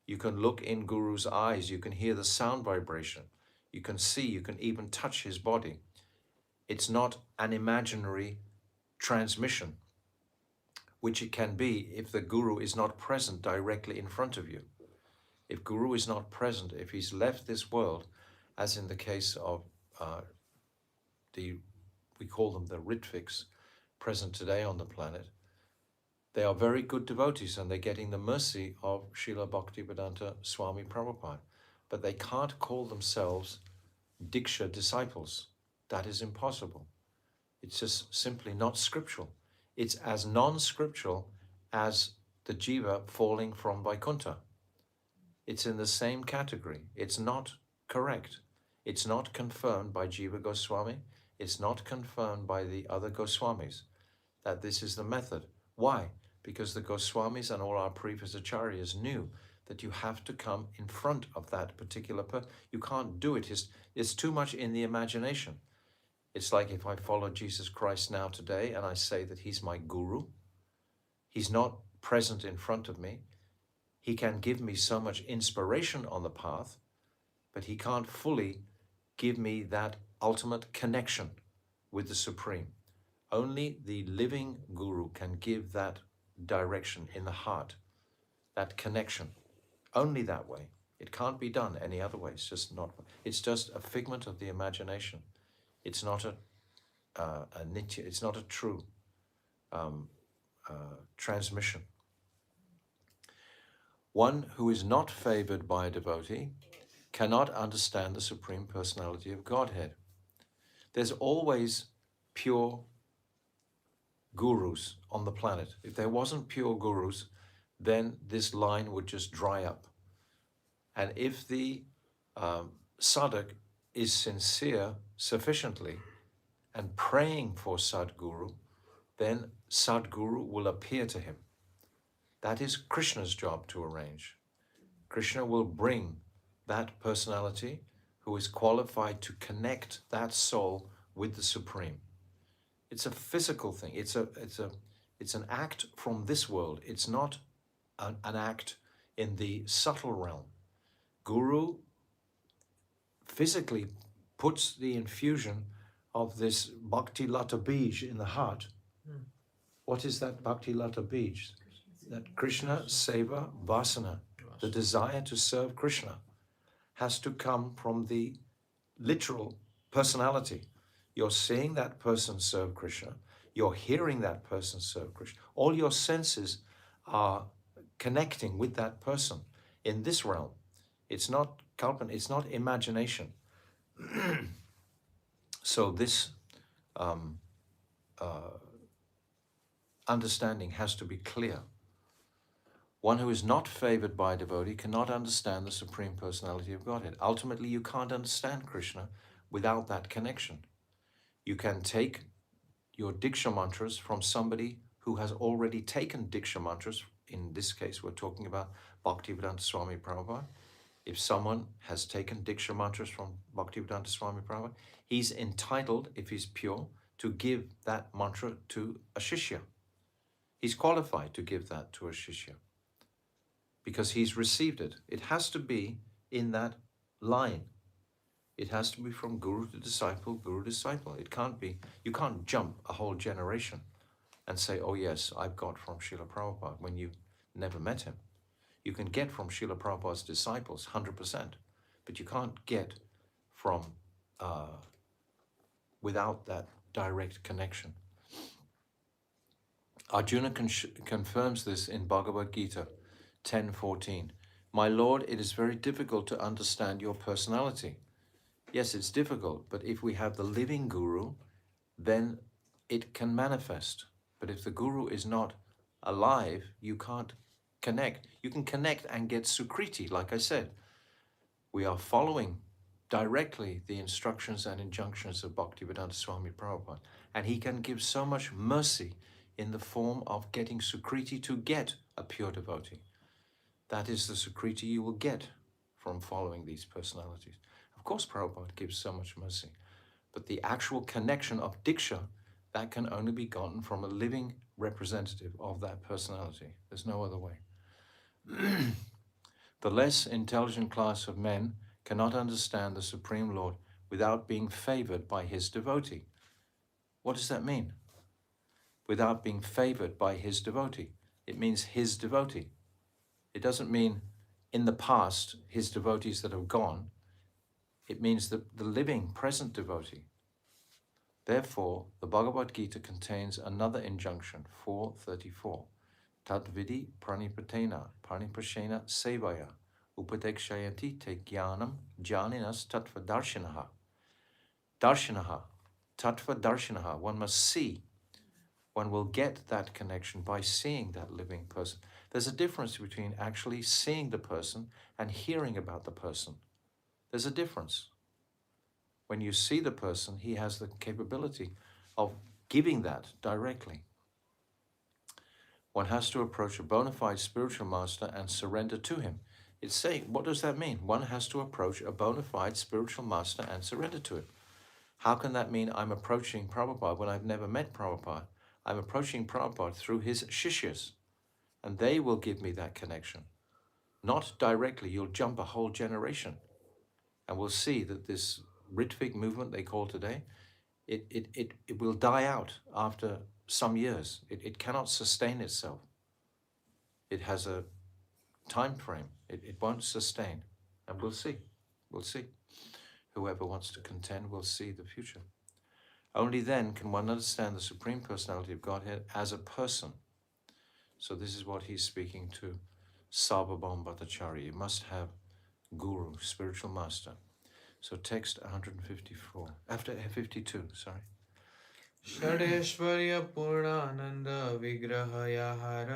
You can look in Guru's eyes, you can hear the sound vibration, you can see, you can even touch his body. It's not an imaginary transmission, which it can be if the Guru is not present directly in front of you. If Guru is not present, if he's left this world, as in the case of we call them the Ritviks, present today on the planet, they are very good devotees and they're getting the mercy of Srila Bhaktivedanta Swami Prabhupada. But they can't call themselves Diksha disciples. That is impossible. It's just simply not scriptural. It's as non-scriptural as the jiva falling from Vaikuntha. It's in the same category. It's not correct. It's not confirmed by Jiva Goswami. It's not confirmed by the other Goswamis that this is the method. Why? Because the Goswamis and all our previous acharyas knew that you have to come in front of that particular person. You can't do it. It's too much in the imagination. It's like if I follow Jesus Christ now today and I say that he's my guru, he's not present in front of me. He can give me so much inspiration on the path, but he can't fully give me that ultimate connection with the Supreme. Only the living guru can give that direction in the heart, that connection. Only that way. It can't be done any other way. It's just a figment of the imagination. It's not a nitya, it's not a true transmission. One who is not favored by a devotee cannot understand the Supreme Personality of Godhead. There's always pure gurus on the planet. If there wasn't pure gurus, then this line would just dry up. And if the sadhak is sincere sufficiently and praying for Sadguru, then Sadguru will appear to him. That is Krishna's job to arrange. Krishna will bring that personality who is qualified to connect that soul with the Supreme. It's a physical thing. It's an act from this world. It's not an act in the subtle realm. Guru physically puts the infusion of this Bhakti Lata Bij in the heart. What is that Bhakti Lata Bij? That Krishna Seva Vasana, the desire to serve Krishna, has to come from the literal personality. You're seeing that person serve Krishna. You're hearing that person serve Krishna. All your senses are connecting with that person in this realm. It's not kalpana, it's not imagination. So this understanding has to be clear. One who is not favored by a devotee cannot understand the Supreme Personality of Godhead. Ultimately, you can't understand Krishna without that connection. You can take your Diksha mantras from somebody who has already taken Diksha mantras. In this case, we're talking about Bhaktivedanta Swami Prabhupada. If someone has taken Diksha mantras from Bhaktivedanta Swami Prabhupada, he's entitled, if he's pure, to give that mantra to a Shishya. He's qualified to give that to a Shishya because he's received it. It has to be in that line. It has to be from guru to disciple, guru to disciple. It can't be, you can't jump a whole generation and say, oh yes, I've got from Srila Prabhupada, when you never met him. You can get from Srila Prabhupada's disciples 100%, but you can't get from without that direct connection. Arjuna confirms this in Bhagavad Gita 10:14. My Lord, it is very difficult to understand your personality. Yes, it's difficult, but if we have the living guru, then it can manifest. But if the guru is not alive, you can't connect. You can connect and get sukriti, like I said. We are following directly the instructions and injunctions of Bhaktivedanta Swami Prabhupada. And he can give so much mercy in the form of getting sukriti to get a pure devotee. That is the sukriti you will get from following these personalities. Of course, Prabhupada gives so much mercy, but the actual connection of Diksha, that can only be gotten from a living representative of that personality. There's no other way. The less intelligent class of men cannot understand the Supreme Lord without being favored by his devotee. What does that mean? Without being favored by his devotee. It means his devotee. It doesn't mean in the past, his devotees that have gone. It means the living, present devotee. Therefore, the Bhagavad Gita contains another injunction, 4:34. Tadvidi pranipatena pranipashena sevaya upadekshayati te jnanam janinas tattva darshanaha. Darshanaha, tattva darshanaha. One must see. One will get that connection by seeing that living person. There's a difference between actually seeing the person and hearing about the person. There's a difference. When you see the person, he has the capability of giving that directly. One has to approach a bona fide spiritual master and surrender to him. It's saying, what does that mean? One has to approach a bona fide spiritual master and surrender to him. How can that mean I'm approaching Prabhupada when I've never met Prabhupada? I'm approaching Prabhupada through his shishyas, and they will give me that connection. Not directly, you'll jump a whole generation. And we'll see that this Ritvik movement they call today, it will die out after some years. It cannot sustain itself. It has a time frame. It won't sustain. And we'll see. We'll see. Whoever wants to contend will see the future. Only then can one understand the Supreme Personality of Godhead as a person. So this is what he's speaking to Sarvabhauma Bhattacharya. You must have guru, spiritual master. So text 154, after 52, sorry. षडेश्वर्य पूर्णानंद विग्रह याहार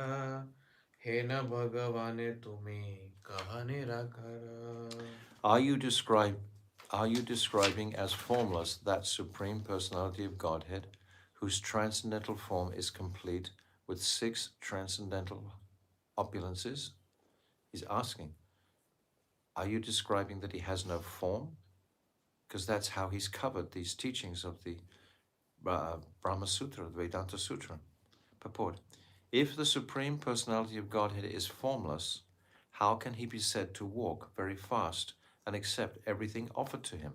हे न भगवाने तुम्हें कहा निराकार. Are you describing as formless that Supreme Personality of Godhead, whose transcendental form is complete with 6 transcendental opulences? He's asking, are you describing that he has no form? Because that's how he's covered these teachings of the Brahma Sutra, the Vedanta Sutra. Purport. If the Supreme Personality of Godhead is formless, how can he be said to walk very fast and accept everything offered to him?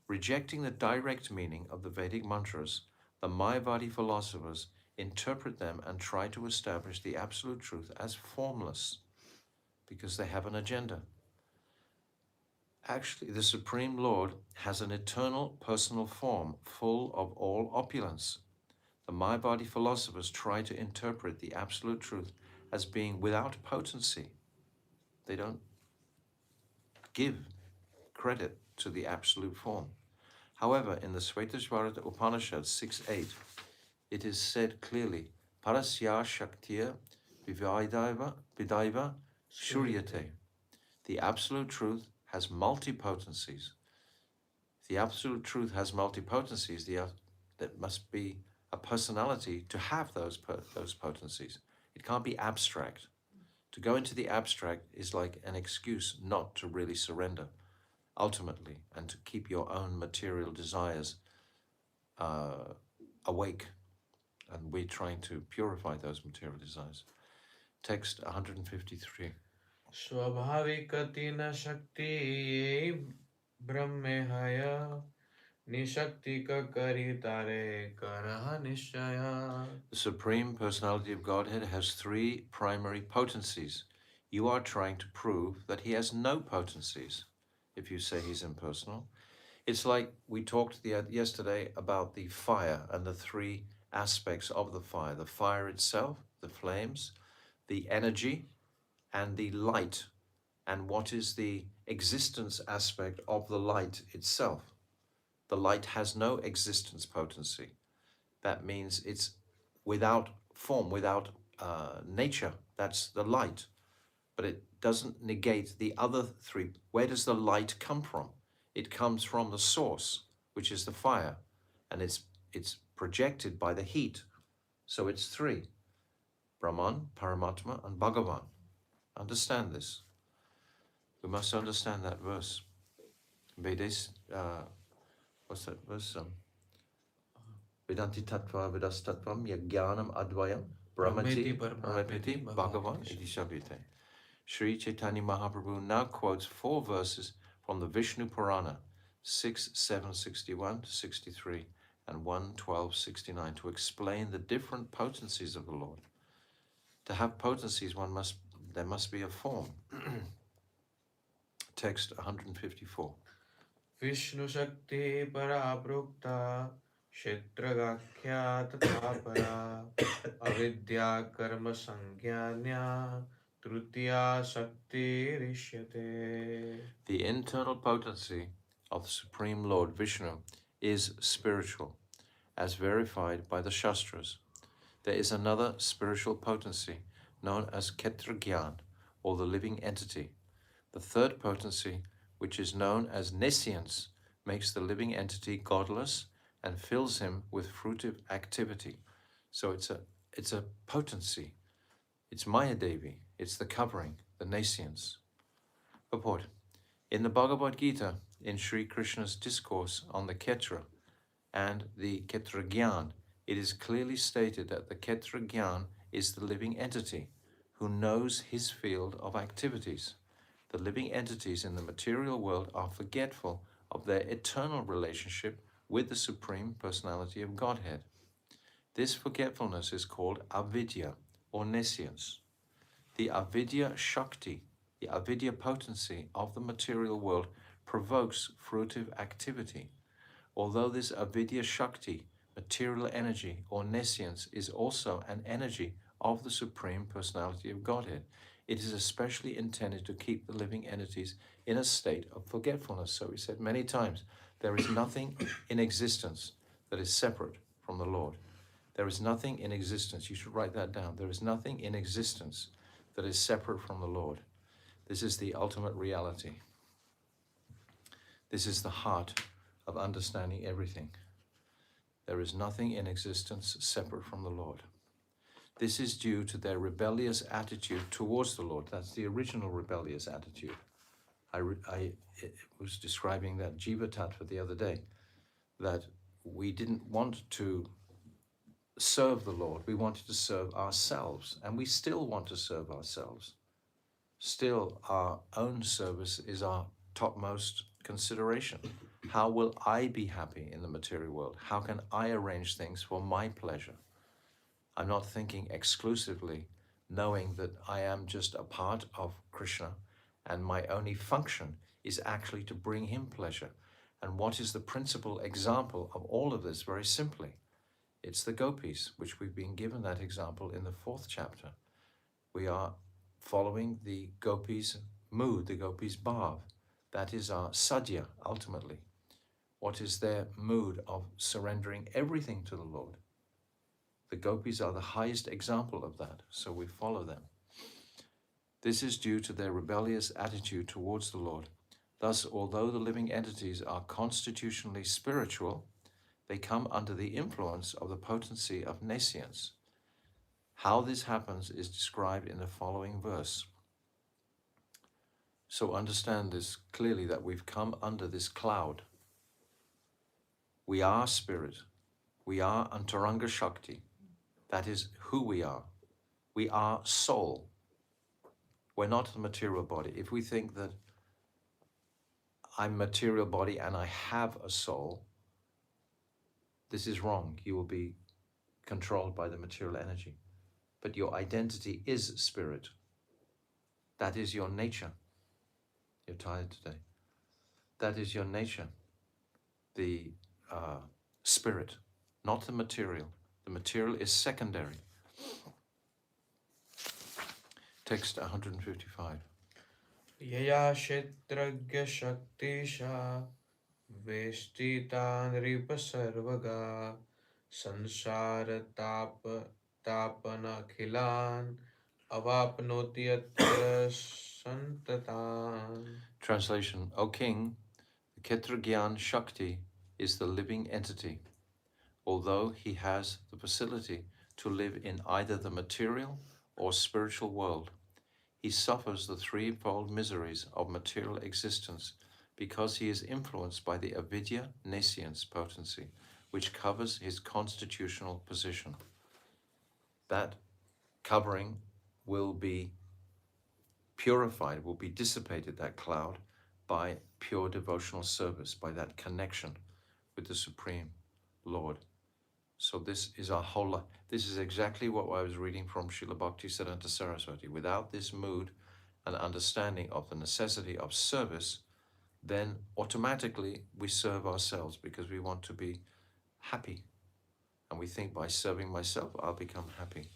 Rejecting the direct meaning of the Vedic mantras, the Mayavadi philosophers interpret them and try to establish the absolute truth as formless because they have an agenda. Actually, the Supreme Lord has an eternal personal form full of all opulence. The Mayavadi philosophers try to interpret the absolute truth as being without potency. They don't give credit to the absolute form. However, in the Svetasvarata Upanishad 6.8, it is said clearly, Parasya Shaktiya Vidaiva Shuryate. The absolute truth has multi-potencies. The absolute truth has multi-potencies. That must be a personality to have those potencies. It can't be abstract. To go into the abstract is like an excuse not to really surrender, ultimately, and to keep your own material desires awake. And we're trying to purify those material desires. Text 153. स्वाभाविक तीन शक्ति ब्रह्म हय निशक्ति का करी तारे करह निश्चया. The Supreme Personality of Godhead has three primary potencies. You are trying to prove that he has no potencies if you say he's impersonal. It's like we talked yesterday about the fire and the three aspects of the fire itself, the flames, the energy, and the light. And what is the existence aspect of the light itself? The light has no existence potency. That means it's without form, without nature. That's the light. But it doesn't negate the other three. Where does the light come from? It comes from the source, which is the fire, and it's projected by the heat. So it's three: Brahman, Paramatma, and Bhagavan. Understand this. We must understand that verse. Vedas, what's that verse? Vedanti Tattva Vedas Tattvam Yajnanam Advayam Brahmati Paramatmiti Bhagavan Iti Shabdite. Sri Chaitanya Mahaprabhu now quotes 4 verses from the Vishnu Purana, 6.761 to 63 and 1.12.69 to explain the different potencies of the Lord. To have potencies, there must be a form. Text 154. Vishnu Shakti Paraprukta Kshetragakhya Tatha Para Avidya Karma Sangyanya Trutiya Shakti Rishyate. The internal potency of the Supreme Lord Vishnu is spiritual, as verified by the Shastras. There is another spiritual potency known as Kshetragyan, or the living entity. The third potency, which is known as nescience, makes the living entity godless and fills him with fruitive activity. So it's a potency. It's Maya Devi. It's the covering, the nescience. Purport. In the Bhagavad Gita, in Sri Krishna's discourse on the Kshetra and the Kshetragyan, it is clearly stated that the Kshetragyan is the living entity who knows his field of activities. The living entities in the material world are forgetful of their eternal relationship with the Supreme Personality of Godhead. This forgetfulness is called avidya, or nescience. The avidya shakti, the avidya potency of the material world, provokes fruitive activity. Although this avidya shakti, material energy, or nescience, is also an energy of the Supreme Personality of Godhead, it is especially intended to keep the living entities in a state of forgetfulness. So we said many times, there is nothing in existence that is separate from the Lord. There is nothing in existence, you should write that down, there is nothing in existence that is separate from the Lord. This is the ultimate reality. This is the heart of understanding everything. There is nothing in existence separate from the Lord. This is due to their rebellious attitude towards the Lord. That's the original rebellious attitude. I was describing that Jiva Tattva the other day, that we didn't want to serve the Lord, we wanted to serve ourselves, and we still want to serve ourselves. Still, our own service is our topmost consideration. How will I be happy in the material world? How can I arrange things for my pleasure? I'm not thinking exclusively, knowing that I am just a part of Krishna and my only function is actually to bring him pleasure. And what is the principal example of all of this? Very simply, it's the gopis, which we've been given that example in the 4th chapter. We are following the gopis' mood, the gopis' bhav. That is our sadhya, ultimately. What is their mood of surrendering everything to the Lord? The gopis are the highest example of that, so we follow them. This is due to their rebellious attitude towards the Lord. Thus, although the living entities are constitutionally spiritual, they come under the influence of the potency of nescience. How this happens is described in the following verse. So understand this clearly, that we've come under this cloud. We are spirit. We are Antaranga Shakti. That is who we are. We are soul. We're not the material body. If we think that I'm material body and I have a soul, this is wrong. You will be controlled by the material energy. But your identity is spirit. That is your nature. You're tired today. That is your nature. The spirit, not the material. The material is secondary. Text 155. Yaya Kshetragya Shaktisha Vestita Nripa Sarvaga Sansara Tapana Khilan Avapnoti Atra Santatan. Translation, O king, the Kshetragyan Shakti is the living entity, although he has the facility to live in either the material or spiritual world. He suffers the threefold miseries of material existence because he is influenced by the avidya nescience potency, which covers his constitutional position. That covering will be purified, will be dissipated, that cloud, by pure devotional service, by that connection with the Supreme Lord. So this is our whole life. This is exactly what I was reading from Srila Bhaktisiddhanta Saraswati. Without this mood and understanding of the necessity of service, then automatically we serve ourselves because we want to be happy. And we think by serving myself, I'll become happy.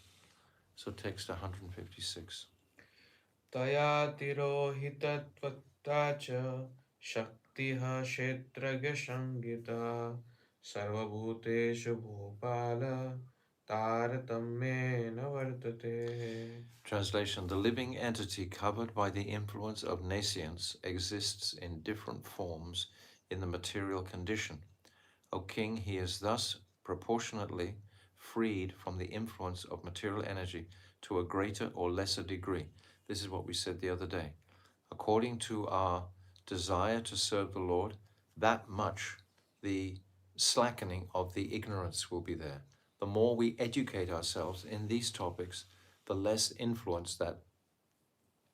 So text 156. Taya tirohitatvattacha Shaktiha Kshetragya Shangita Sarvabhuteshu Bhopala Taratamyena Vartate. Translation, the living entity covered by the influence of nescience exists in different forms in the material condition. O king, he is thus proportionately freed from the influence of material energy to a greater or lesser degree. This is what we said the other day. According to our desire to serve the Lord, that much the slackening of the ignorance will be there. The more we educate ourselves in these topics, the less influence that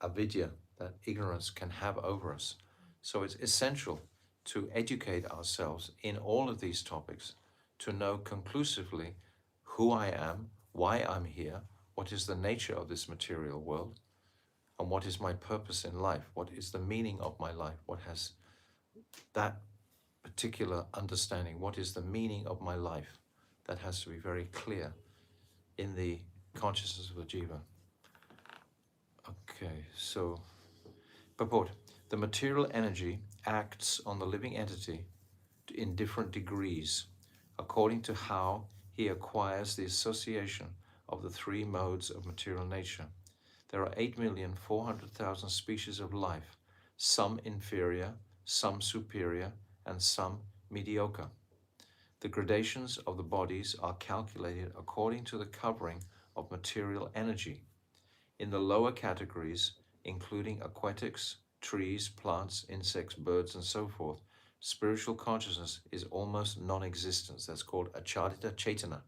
avidya, that ignorance, can have over us. So it's essential to educate ourselves in all of these topics, to know conclusively who I am, why I'm here, what is the nature of this material world, and what is my purpose in life, what is the meaning of my life, what has that particular understanding, what is the meaning of my life. That has to be very clear in the consciousness of the jiva. Okay, so purport. The material energy acts on the living entity in different degrees according to how he acquires the association of the three modes of material nature. There are 8,400,000 species of life, some inferior, some superior, and some mediocre. The gradations of the bodies are calculated according to the covering of material energy. In the lower categories, including aquatics, trees, plants, insects, birds, and so forth, spiritual consciousness is almost non-existent. That's called Acharita Chaitana.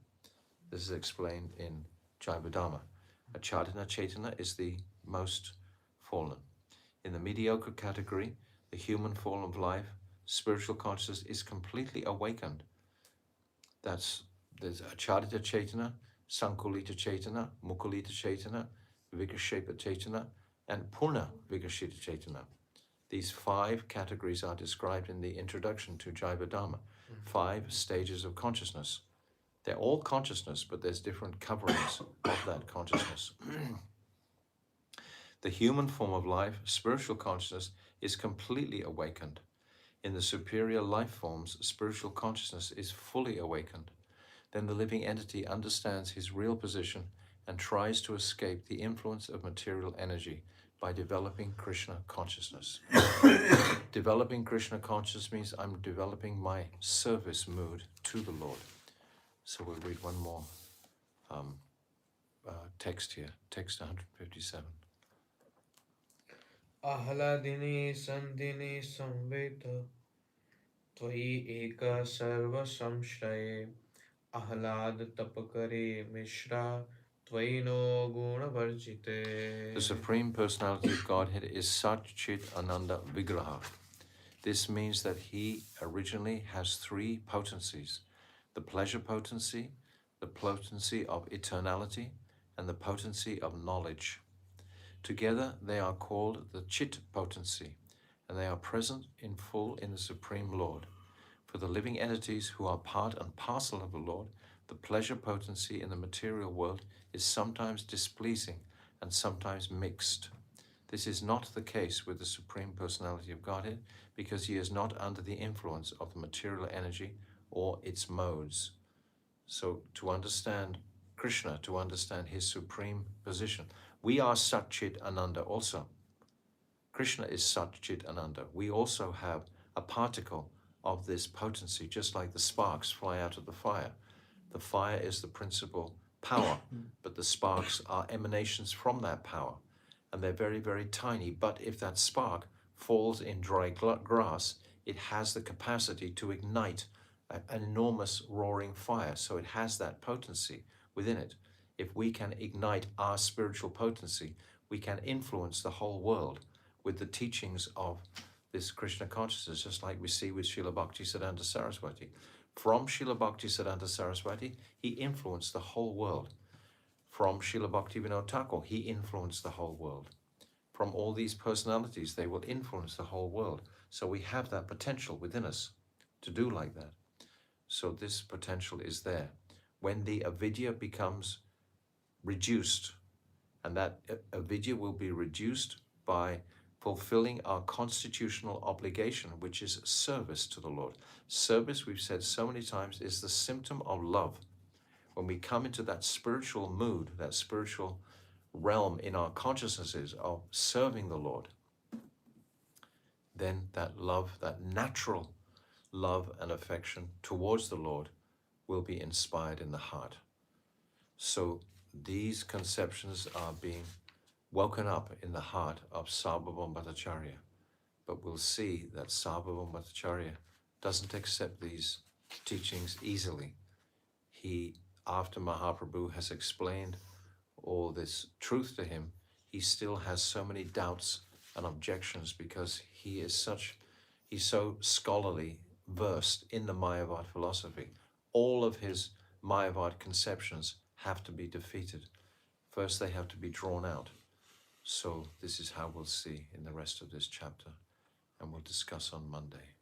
This is explained in Jayavadama. Acharita Chaitana is the most fallen. In the mediocre category, the human form of life, spiritual consciousness is completely awakened. There's Acharita Chaitana, Sankulita Chaitana, Mukulita Chaitana, Vikashepa Chaitana, and Purna Vikashita Chaitana. These 5 categories are described in the introduction to Jayavadama, 5 stages of consciousness. They're all consciousness, but there's different coverings of that consciousness. The human form of life, spiritual consciousness, is completely awakened. In the superior life forms, spiritual consciousness is fully awakened. Then the living entity understands his real position and tries to escape the influence of material energy by developing Krishna consciousness. Developing Krishna consciousness means I'm developing my service mood to the Lord. So we'll read one more text here, text 157. Ahladini sandhini samveta Tvai eka sarva samshraye Ahlad tapakare mishra Tvai no guna varjite. The Supreme Personality of Godhead is Sat Chit Ananda Vigraha. This means that he originally has 3 potencies. the pleasure potency, the potency of eternality, and the potency of knowledge. Together they are called the Chit potency, and they are present in full in the Supreme Lord. For the living entities who are part and parcel of the Lord, the pleasure potency in the material world is sometimes displeasing and sometimes mixed. This is not the case with the Supreme Personality of Godhead, because he is not under the influence of the material energy or its modes. So to understand Krishna, to understand his supreme position, we are Sat Chit Ananda also. Krishna is Sat Chit Ananda. We also have a particle of this potency, just like the sparks fly out of the fire. The fire is the principal power, but the sparks are emanations from that power. And they're very, very tiny. But if that spark falls in dry grass, it has the capacity to ignite an enormous roaring fire. So it has that potency within it. If we can ignite our spiritual potency, we can influence the whole world with the teachings of this Krishna consciousness, just like we see with Srila Bhaktisiddhanta Saraswati. From Srila Bhaktisiddhanta Saraswati, he influenced the whole world. From Srila Bhaktivinoda Thakur, he influenced the whole world. From all these personalities, they will influence the whole world. So we have that potential within us to do like that. So this potential is there. When the avidya becomes reduced, and that avidya will be reduced by fulfilling our constitutional obligation, which is service to the Lord. Service, we've said so many times, is the symptom of love. When we come into that spiritual mood, that spiritual realm in our consciousnesses of serving the Lord, then that love, that natural love and affection towards the Lord will be inspired in the heart. So these conceptions are being woken up in the heart of Sarvabhauma Bhattacharya. But we'll see that Sarvabhauma Bhattacharya doesn't accept these teachings easily. He, after Mahaprabhu has explained all this truth to him, he still has so many doubts and objections because he's so scholarly versed in the Mayavad philosophy. All of his Mayavad conceptions have to be defeated. First, they have to be drawn out. So this is how we'll see in the rest of this chapter, and we'll discuss on Monday.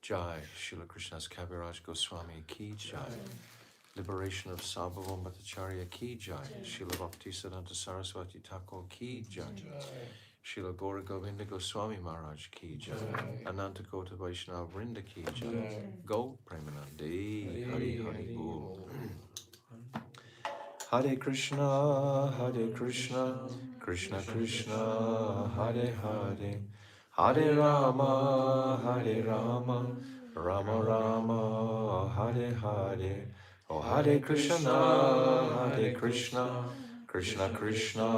Jai, Srila Krishna's Kaviraj Goswami Ki Jai. Liberation of Sarvabhauma Bhattacharya Ki Jai. Srila Bhaktisiddhanta Saraswati Thakur Ki Jai. Srila Gaura Govinda Goswami Maharaj Ki Jai. Ananta Kota Vaishnava Vrinda Ki Jai. Go Premanande Hari Hari Bol. Hare Krishna, Krishna Krishna, Hare Hare, Hare Rama, Rama Rama, Hare Hare. Oh Hare Krishna, Krishna Krishna,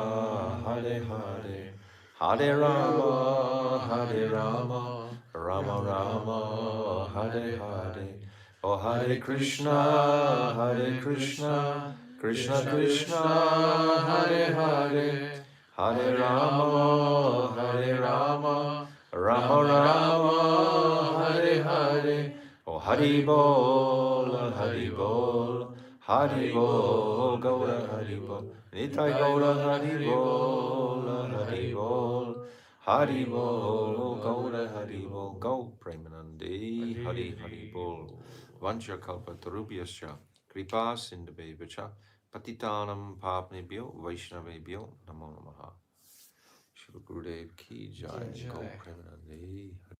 Hare Hare, Hare Rama, Rama Rama, Hare Hare. Oh Hare Krishna, Krishna Krishna, Hare Hare, Hare Rama, Rama Rama, Hare Hare. Oh Hari Bol, Hari Bol, Hari Bol, Gaura Hari Bol, Nitai Gaura Hari Bol, Hari Bol, Hari Bol, Gaura Hari Bol, Go Premanande, Hari Hari Bol. Vancha Kalpa Tarubhyascha, Kripa Sindhavebhacha, Patitanam Papnebhyo, Vaishnavebhyo, Namo Namaha. Shri Gurudev Ki Jai, Go Premanande, Hari